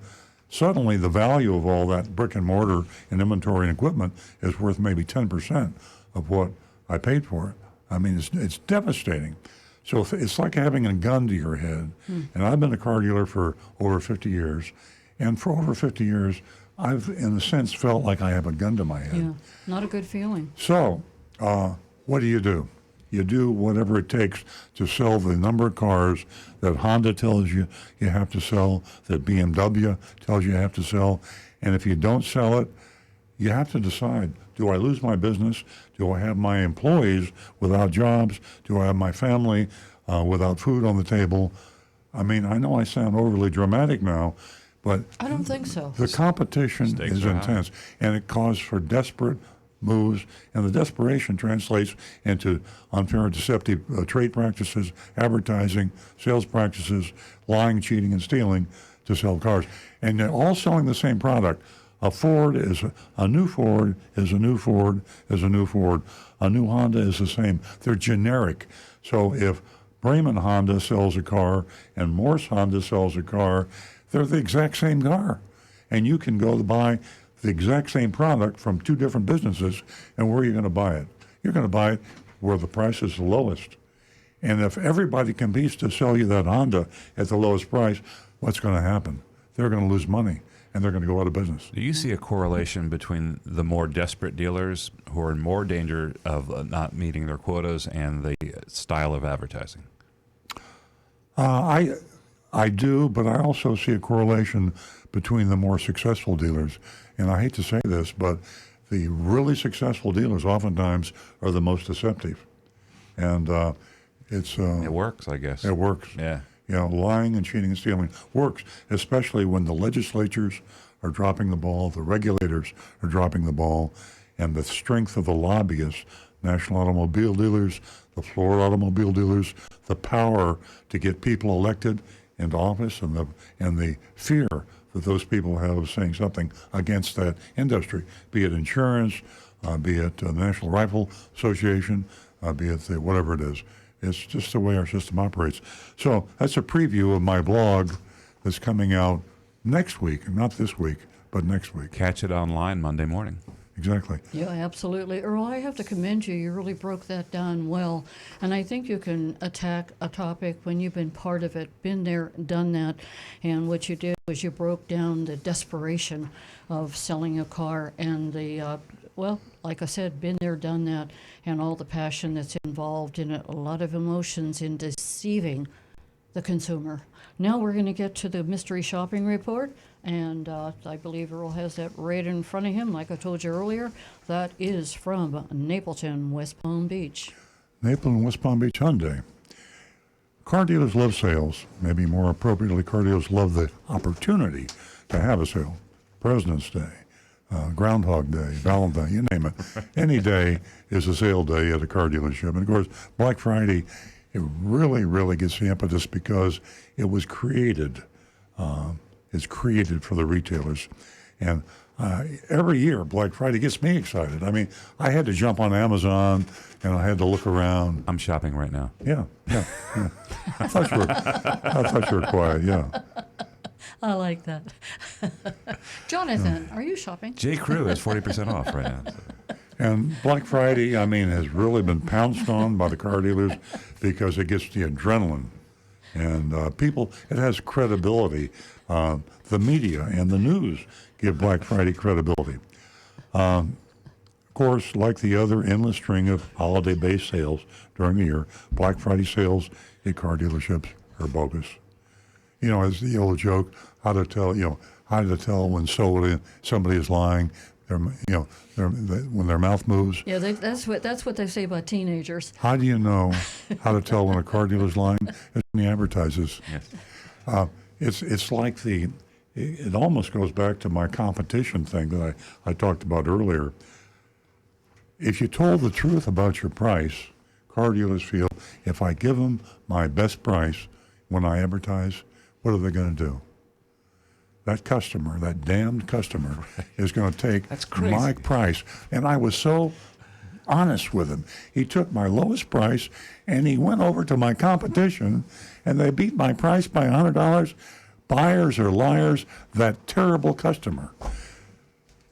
suddenly the value of all that brick and mortar and inventory and equipment is worth maybe 10% of what I paid for it. I mean, it's devastating. So it's like having a gun to your head. And I've been a car dealer for over 50 years. And for over 50 years, I've, in a sense, felt like I have a gun to my head. Yeah, not a good feeling. So what do? You do whatever it takes to sell the number of cars that Honda tells you you have to sell, that BMW tells you have to sell. And if you don't sell it, you have to decide, do I lose my business? Do I have my employees without jobs? Do I have my family without food on the table? I mean, I know I sound overly dramatic now, but I don't think so. the competition Stakes is are high. intense, and it calls for desperate moves, and the desperation translates into unfair and deceptive trade practices, advertising, sales practices, lying, cheating, and stealing to sell cars. And they're all selling the same product. A Ford is a new Ford is a new Ford is a new Ford. A new Honda is the same. They're generic. So if Bremen Honda sells a car and Morse Honda sells a car, they're the exact same car. And you can go to buy the exact same product from two different businesses, and where are you going to buy it? You're going to buy it where the price is the lowest. And if everybody competes to sell you that Honda at the lowest price, what's going to happen? They're going to lose money, and they're going to go out of business. Do you see a correlation between the more desperate dealers who are in more danger of not meeting their quotas and the style of advertising? I do, but I also see a correlation between the more successful dealers. And I hate to say this, but the really successful dealers oftentimes are the most deceptive. And It works, I guess. it works. Yeah. You know, lying and cheating and stealing works, especially when the legislatures are dropping the ball, the regulators are dropping the ball, and the strength of the lobbyists, national automobile dealers, the Florida automobile dealers, the power to get people elected into office, and the fear that those people have of saying something against that industry, be it insurance, be it the National Rifle Association, be it whatever it is. It's just the way our system operates. So that's a preview of my blog that's coming out next week, not this week, but next week. Catch it online Monday morning. Exactly. Yeah, absolutely. Earl, I have to commend you. You really broke that down well. And I think you can attack a topic when you've been part of it, been there, done that. And what you did was you broke down the desperation of selling a car and the, well, like I said, been there, done that, and all the passion that's involved in it, a lot of emotions in deceiving the consumer. Now we're going to get to the mystery shopping report, and I believe Earl has that right in front of him. Like I told you earlier, that is from Napleton, West Palm Beach. Napleton, West Palm Beach Hyundai. Car dealers love sales. Maybe more appropriately, car dealers love the opportunity to have a sale. President's Day, Groundhog Day, Valentine, you name it. Any day is a sale day at a car dealership. And of course, Black Friday, it really, really gets the impetus because it was created. It's created for the retailers. And every year, Black Friday gets me excited. I mean, I had to jump on Amazon and I had to look around. I'm shopping right now. Yeah. I thought you were quiet, yeah. I like that. Jonathan, are you shopping? J. Crew is 40% off right now. And Black Friday, I mean, has really been pounced on by the car dealers because it gets the adrenaline. And people, it has credibility. The media and the news give Black Friday credibility. Of course, like the other endless string of holiday-based sales during the year, Black Friday sales at car dealerships are bogus. You know, as the old joke, how to tell when somebody is lying. When their mouth moves. Yeah, that's what they say about teenagers. How do you know how to tell when a car dealer's lying? It's when he advertises. Yes. It's like it almost goes back to my competition thing that I talked about earlier. If you told the truth about your price, car dealers feel if I give them my best price, when I advertise, what are they going to do? That customer, that damned customer, is going to take That's crazy. my price. And I was so honest with him. He took my lowest price and he went over to my competition and they beat my price by $100. Buyers are liars, that terrible customer.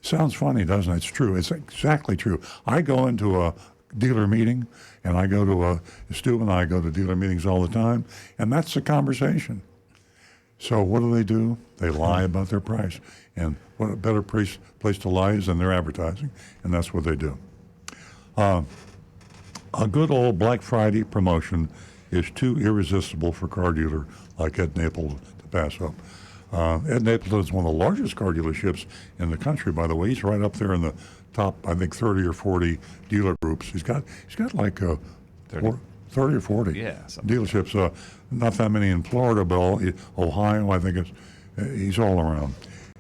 Sounds funny, doesn't it? It's true. It's exactly true. I go into a dealer meeting and I go to Stu and I go to dealer meetings all the time, and that's the conversation. So what do? They lie about their price. And what a better place to lie is than their advertising, and that's what they do. A good old Black Friday promotion is too irresistible for a car dealer like Ed Naples to pass up. Ed Naples is one of the largest car dealerships in the country, by the way. He's right up there in the top, I think, 30 or 40 dealer groups. He's got like 30 or 40 dealerships. Not that many in Florida, but Ohio, I think he's all around.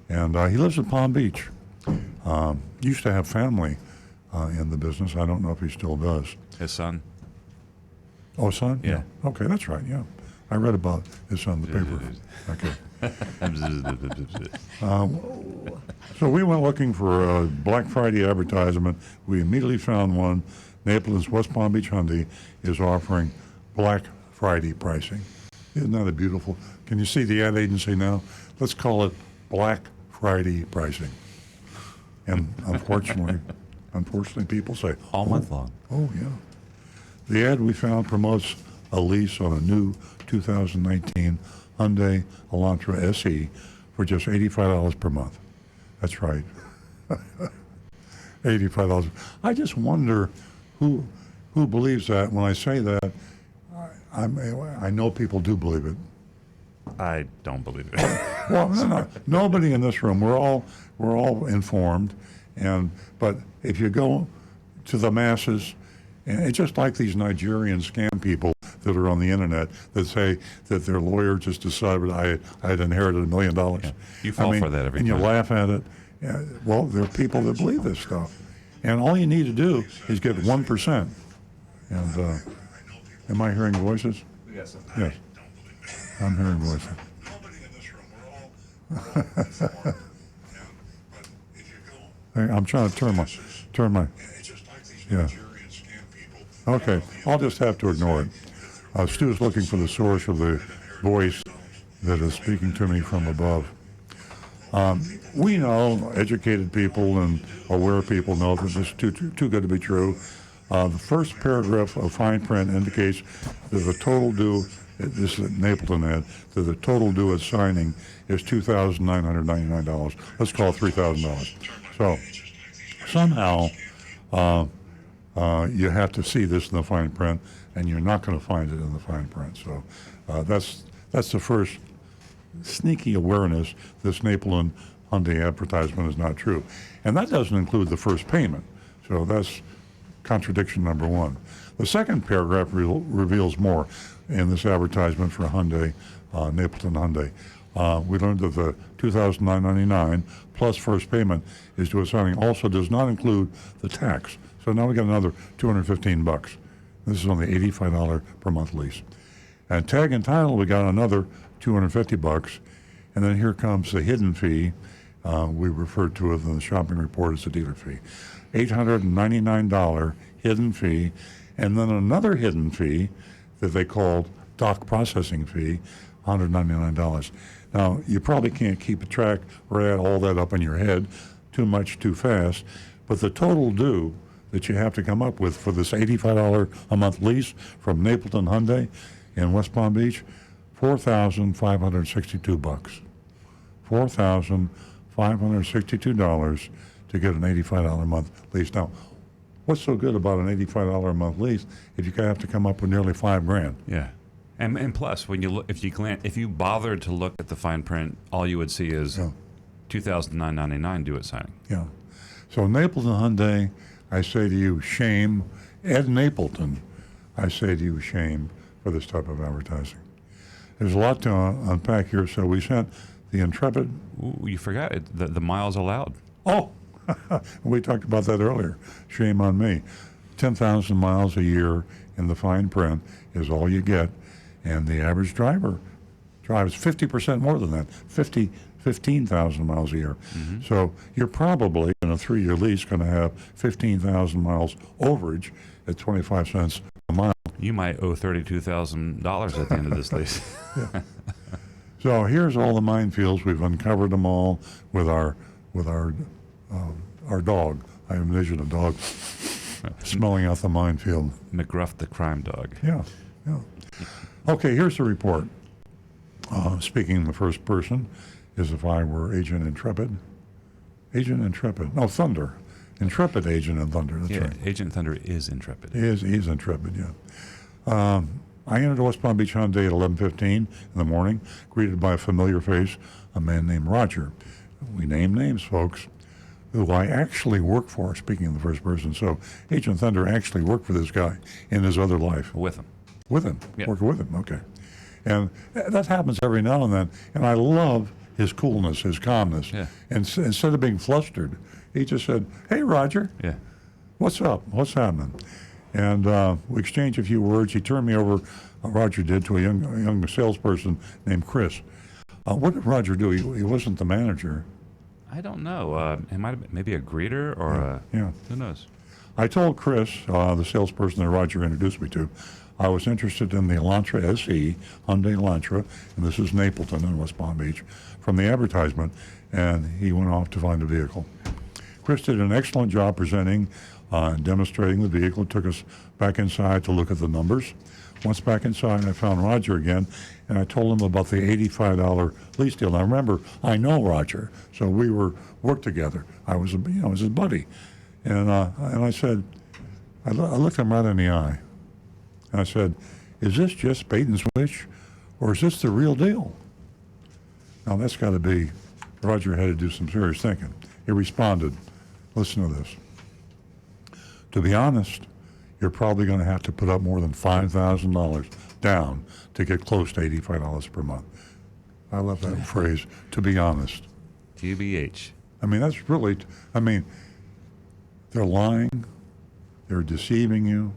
And he lives in Palm Beach. Used to have family in the business. I don't know if he still does. His son. Oh, son? Yeah. Okay, that's right, yeah. I read about his son in the paper. Okay. So we went looking for a Black Friday advertisement. We immediately found one. Naples West Palm Beach Hyundai is offering Black Friday pricing. Isn't that a beautiful? Can you see the ad agency now? Let's call it Black Friday pricing. And unfortunately, people say all month long. Oh yeah. The ad we found promotes a lease on a new 2019 Hyundai Elantra SE for just $85 per month. That's right. $85. I just wonder who believes that. When I say that, I know people do believe it. I don't believe it. Well, no, nobody in this room. We're all informed, but if you go to the masses, and it's just like these Nigerian scam people that are on the internet that say that their lawyer just decided I had inherited $1 million. Yeah. You fall for that every time. And you laugh at it. Yeah, well, there are people that believe this stuff. And all you need to do is get 1%. And am I hearing voices? Yes. Yes. I'm hearing voices. I'm trying to turn my. Yeah. Okay, I'll just have to ignore it. Stu's looking for the source of the voice that is speaking to me from above. We know, educated people and aware people know that this is too good to be true. The first paragraph of fine print indicates that the total due, this is a Napleton ad, that the total due at signing is $2,999. Let's call it $3,000. So somehow you have to see this in the fine print, and you're not going to find it in the fine print. So that's the first sneaky awareness this Napleton Hyundai advertisement is not true. And that doesn't include the first payment. So that's contradiction number one. The second paragraph reveals more in this advertisement for Hyundai, Napleton Hyundai. We learned that the $2,999 plus first payment is due at signing also does not include the tax. So now we got another $215. This is on the $85 per month lease. And tag and title, we got another $250. And then here comes the hidden fee. We referred to it in the shopping report as the dealer fee. $899 hidden fee. And then another hidden fee that they called doc processing fee, $199. Now, you probably can't keep a track or add all that up in your head too much too fast, but the total due that you have to come up with for this $85 a month lease from Napleton Hyundai in West Palm Beach, $4,562. $4,562 to get an $85 a month lease. Now, what's so good about an $85 a month lease if you have to come up with nearly $5,000? Yeah. And plus, when you look, if you bothered to look at the fine print, all you would see is $2,999 due at signing. Yeah. So Napleton Hyundai, I say to you, shame. Ed Napleton, I say to you, shame for this type of advertising. There's a lot to unpack here, so we sent the Intrepid. Ooh, you forgot it, the miles allowed. Oh, we talked about that earlier. Shame on me. 10,000 miles a year in the fine print is all you get. and the average driver drives 50% more than that, 15,000 miles a year. So you're probably, in a 3-year lease, going to have 15,000 miles overage at 25 cents a mile. You might owe $32,000 at the end of this lease. So here's all the minefields. We've uncovered them all with our dog. I envision a dog smelling out the minefield. McGruff the crime dog. Yeah. Okay, here's the report. Speaking in the first person, as if I were Agent Intrepid. Agent Intrepid. No, Thunder. Intrepid Agent and Thunder. That's right. Agent Thunder is intrepid. He's intrepid, yeah. I entered West Palm Beach Hyundai at 11:15 in the morning, greeted by a familiar face, a man named Roger. We name names, folks, who I actually work for, speaking in the first person. So Agent Thunder actually worked for this guy in his other life. With him. With him? Yeah. Working with him, okay. And that happens every now and then. And I love his coolness, his calmness. Yeah. And instead of being flustered, he just said, "Hey, Roger, Yeah. what's up? What's happening?" And we exchanged a few words. He turned me over, Roger did, to a young salesperson named Chris. What did Roger do? He wasn't the manager. I don't know. It might have been maybe a greeter or Yeah. who knows? I told Chris, the salesperson that Roger introduced me to, I was interested in the Elantra SE, Hyundai Elantra, and this is Napleton in West Palm Beach, from the advertisement, and he went off to find the vehicle. Chris did an excellent job presenting and demonstrating the vehicle. Took us back inside to look at the numbers. Once back inside, I found Roger again, and I told him about the $85 lease deal. Now remember, I know Roger, so we worked together. I was his buddy, and I said, I looked him right in the eye, and I said, "Is this just bait and switch, or is this the real deal?" Now that's got to be. Roger had to do some serious thinking. He responded, "Listen to this. To be honest, you're probably going to have to put up more than $5,000 down to get close to $85 per month." I love that phrase, "to be honest." TBH. I mean, that's really, they're lying, they're deceiving you,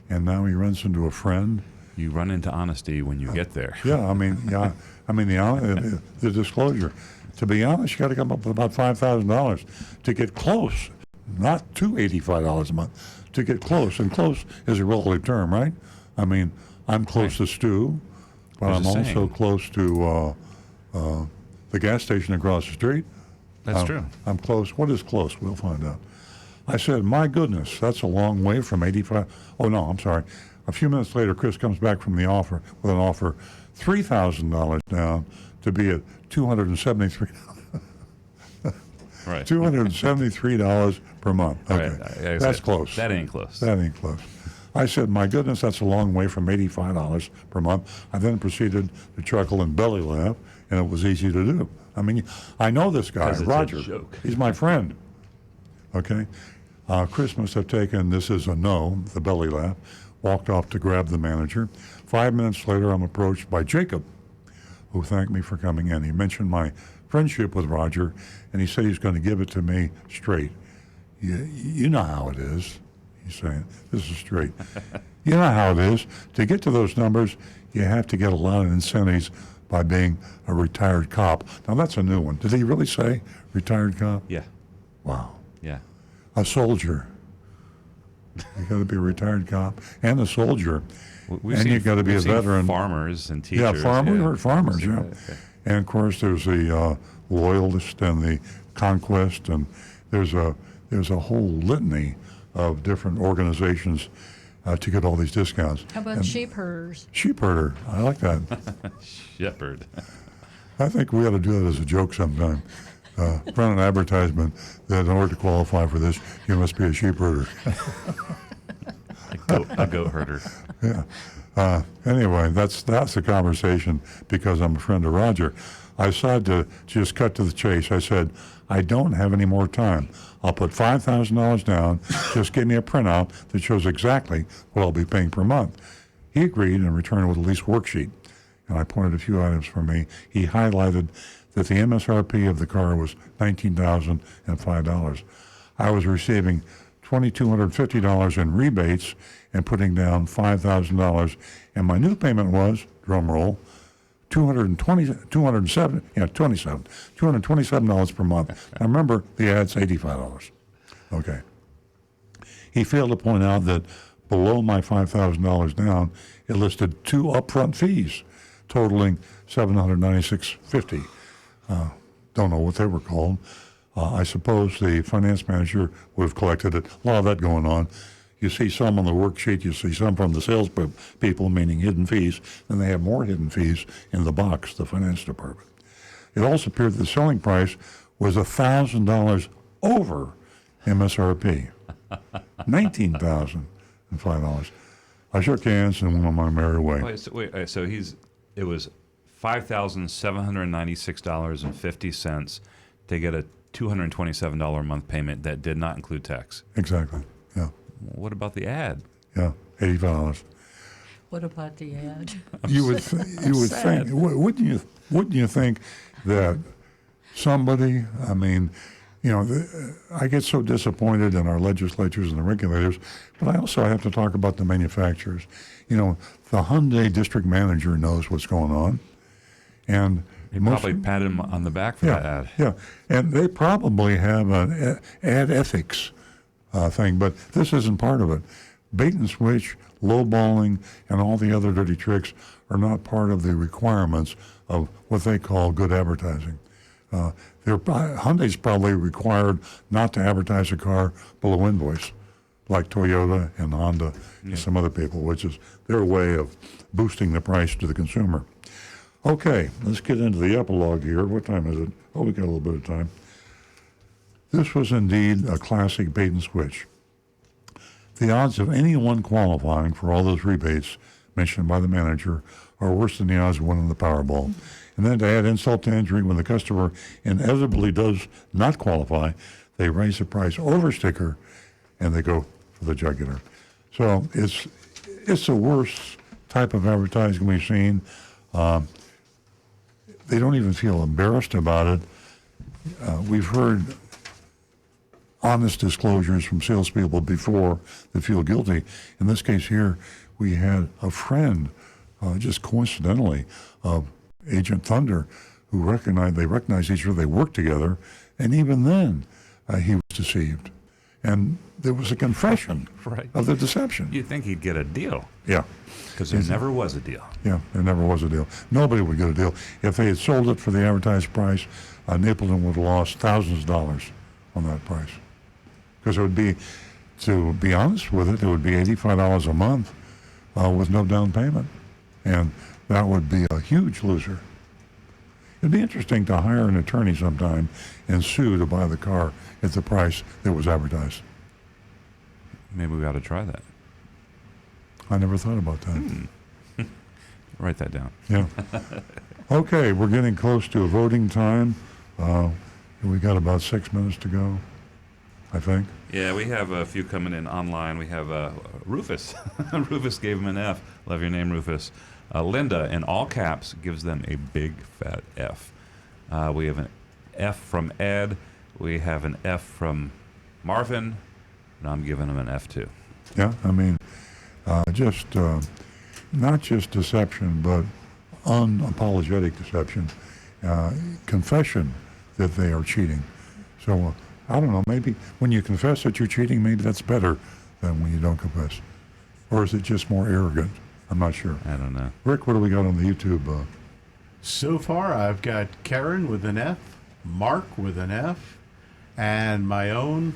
and now he runs into a friend. You run into honesty when you get there. Yeah, the disclosure. To be honest, you got to come up with about $5,000 to get close, not to $85 a month, to get close. And close is a relative term, right? I mean, I'm close to Stu, but I'm also close to the gas station across the street. That's true. I'm close. What is close? We'll find out. I said, "My goodness, that's a long way from 85. Oh, no, I'm sorry. A few minutes later, Chris comes back from the offer with an offer $3,000 down to be at $273. Right. $273 per month. Okay, Right. that's close. That ain't close. That ain't close. I said, "My goodness, that's a long way from $85 per month." I then proceeded to chuckle and belly laugh, and it was easy to do. I mean, I know this guy, 'Cause it's a Roger. joke. He's my friend. Okay? Chris must have taken this as a no, the belly laugh, walked off to grab the manager. 5 minutes later, I'm approached by Jacob, who thanked me for coming in. He mentioned my friendship with Roger, and he said he's going to give it to me straight. You know how it is, he's saying. This is straight. You know how it is. To get to those numbers, you have to get a lot of incentives by being a retired cop. Now, that's a new one. Did he really say retired cop? Yeah. Wow. Yeah. A soldier. You got to be a retired cop and a soldier. We've And seen, you got to be we've a seen veteran. farmers and Yeah, teachers. farmers, yeah. Okay. And of course, there's the loyalist and the conquest, and there's a whole litany of different organizations to get all these discounts. How about sheep herders? Sheep herder, I like that. Shepherd. I think we ought to do that as a joke sometime. Run an advertisement that in order to qualify for this, you must be a sheep herder. A goat herder. Yeah. Anyway, that's the conversation because I'm a friend of Roger. I decided to just cut to the chase. I said, "I don't have any more time. I'll put $5,000 down. Just give me a printout that shows exactly what I'll be paying per month." He agreed and returned with a lease worksheet. And I pointed a few items for me. He highlighted that the MSRP of the car was $19,005. I was receiving $2,250 in rebates and putting down $5,000. And my new payment was, drum roll, $227 per month. Now remember, the ad's $85. Okay. He failed to point out that below my $5,000 down, it listed 2 upfront fees totaling $796.50. Don't know what they were called. I suppose the finance manager would have collected it. A lot of that going on. You see some on the worksheet, you see some from the sales people, meaning hidden fees, and they have more hidden fees in the box, the finance department. It also appeared that the selling price was $1,000 over MSRP, $19,005. I shook hands and went on my merry way. So it was $5,796.50 to get a $227 a month payment that did not include tax. Exactly. Yeah. What about the ad? Yeah. $85. What about the ad? You would think, wouldn't you think that somebody, I mean, you know, I get so disappointed in our legislatures and the regulators, but I also have to talk about the manufacturers. You know, the Hyundai district manager knows what's going on, and He probably patted him on the back for that ad. yeah, and they probably have an ad ethics thing, but this isn't part of it. Bait and switch, lowballing, and all the other dirty tricks are not part of the requirements of what they call good advertising. Hyundai's probably required not to advertise a car below invoice, like Toyota and Honda and some other people, which is their way of boosting the price to the consumer. Okay, let's get into the epilogue here. What time is it? Oh, we got a little bit of time. This was indeed a classic bait and switch. The odds of anyone qualifying for all those rebates mentioned by the manager are worse than the odds of winning the Powerball. And then to add insult to injury, when the customer inevitably does not qualify, they raise the price over sticker and they go for the jugular. So it's the worst type of advertising we've seen. They don't even feel embarrassed about it. We've heard honest disclosures from salespeople before that feel guilty. In this case here, we had a friend, just coincidentally, of Agent Thunder, who recognized each other, they worked together, and even then he was deceived. And there was a confession of the deception. You'd think he'd get a deal. Yeah. Because there never was a deal. Yeah, there never was a deal. Nobody would get a deal. If they had sold it for the advertised price, Napleton would have lost thousands of dollars on that price. Because it would be, to be honest with it would be $85 a month with no down payment. And that would be a huge loser. It'd be interesting to hire an attorney sometime and sue to buy the car at the price that was advertised. Maybe we ought to try that. I never thought about that. Write that down. Yeah. Okay, we're getting close to a voting time. We got about 6 minutes to go, I think. Yeah, we have a few coming in online. We have Rufus. Rufus gave him an F. Love your name, Rufus. Linda, in all caps, gives them a big fat F. We have an F from Ed. We have an F from Marvin. And I'm giving him an F too. Yeah, I mean, not just deception, but unapologetic deception, confession that they are cheating. So I don't know, maybe when you confess that you're cheating, maybe that's better than when you don't confess. Or is it just more arrogant? I'm not sure. I don't know. Rick, what do we got on the YouTube? So far, I've got Karen with an F, Mark with an F, and my own,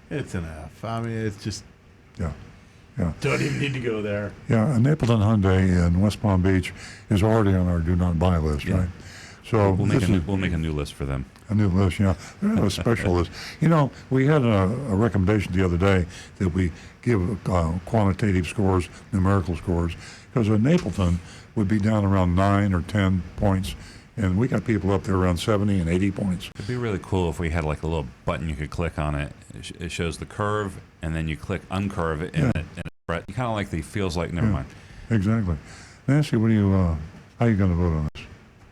it's an F. I mean, it's just, Yeah. don't even need to go there. Yeah, Napleton Hyundai in West Palm Beach is already on our do not buy list, right? So We'll make a new list for them. a new list, yeah. They have a special list. You know, we had a recommendation the other day that we give quantitative scores, numerical scores, because Napleton would be down around 9 or 10 points, and we got people up there around 70 and 80 points. It'd be really cool if we had like a little button you could click on it. It shows the curve, and then you click uncurve it, and it kind of like the feels like. Never mind. Exactly. Nancy, what do you? How are you going to vote on this?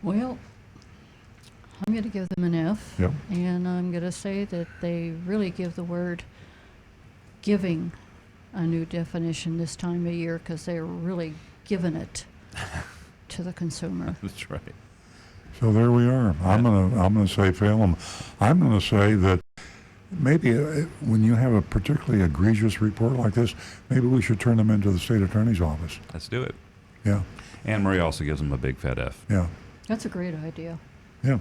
Well, I'm going to give them an F. Yep. And I'm going to say that they really give the word giving a new definition this time of year because they're really giving it to the consumer. That's right. So there we are. I'm gonna say fail them. I'm gonna say that maybe when you have a particularly egregious report like this, maybe we should turn them into the state attorney's office. Let's do it. Yeah, Anne Marie also gives them a big fat F. yeah, That's a great idea. yeah.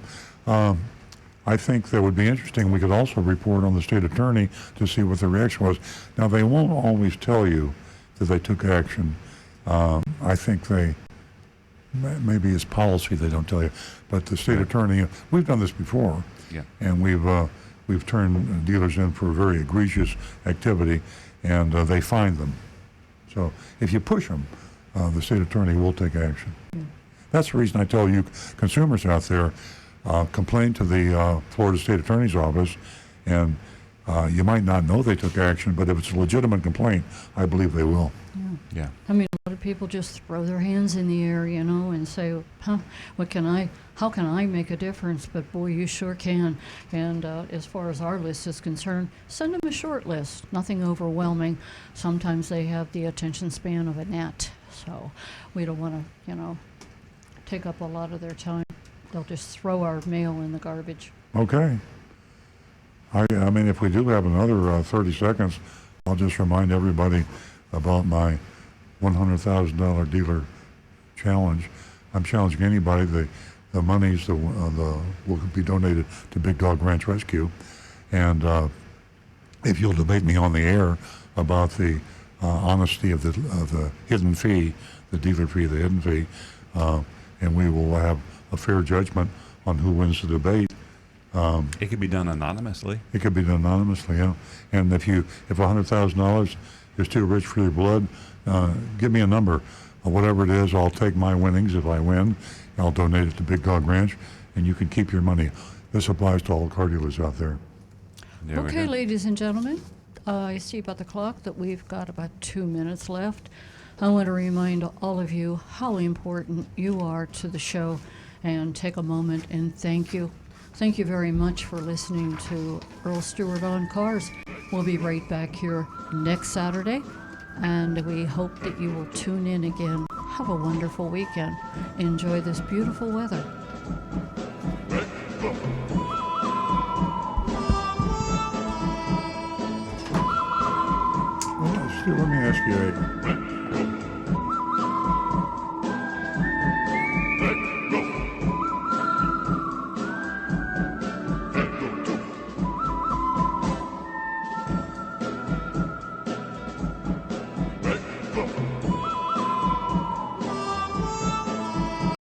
I think that would be interesting. We could also report on the state attorney to see what the reaction was. Now, they won't always tell you that they took action. I think maybe it's policy they don't tell you. But the state attorney, we've done this before, Yeah. and we've turned dealers in for very egregious activity, and they fine them. So if you push them, the state attorney will take action. That's the reason I tell you consumers out there, complain to the Florida State Attorney's Office, and you might not know they took action, but if it's a legitimate complaint, I believe they will. Yeah. I mean, a lot of people just throw their hands in the air, you know, and say, huh, how can I make a difference? But boy, you sure can. And as far as our list is concerned, send them a short list, nothing overwhelming. Sometimes they have the attention span of a gnat, so we don't want to, you know, take up a lot of their time. They'll just throw our mail in the garbage. Okay. I mean, if we do have another 30 seconds, I'll just remind everybody about my $100,000 dealer challenge. I'm challenging anybody. The monies will be donated to Big Dog Ranch Rescue, and if you'll debate me on the air about the honesty of the hidden fee, the dealer fee, the hidden fee, and we will have a fair judgment on who wins the debate. It could be done anonymously. It could be done anonymously, yeah. And if $100,000 is too rich for your blood, give me a number. Whatever it is, I'll take my winnings if I win. I'll donate it to Big Dog Ranch, and you can keep your money. This applies to all car dealers out there. There we Okay, go. ladies and gentlemen, I see by the clock that we've got about 2 minutes left. I want to remind all of you how important you are to the show and take a moment and thank you. Thank you very much for listening to Earl Stewart on Cars. We'll be right back here next Saturday, and we hope that you will tune in again. Have a wonderful weekend. Enjoy this beautiful weather. Well, Stu, let me ask you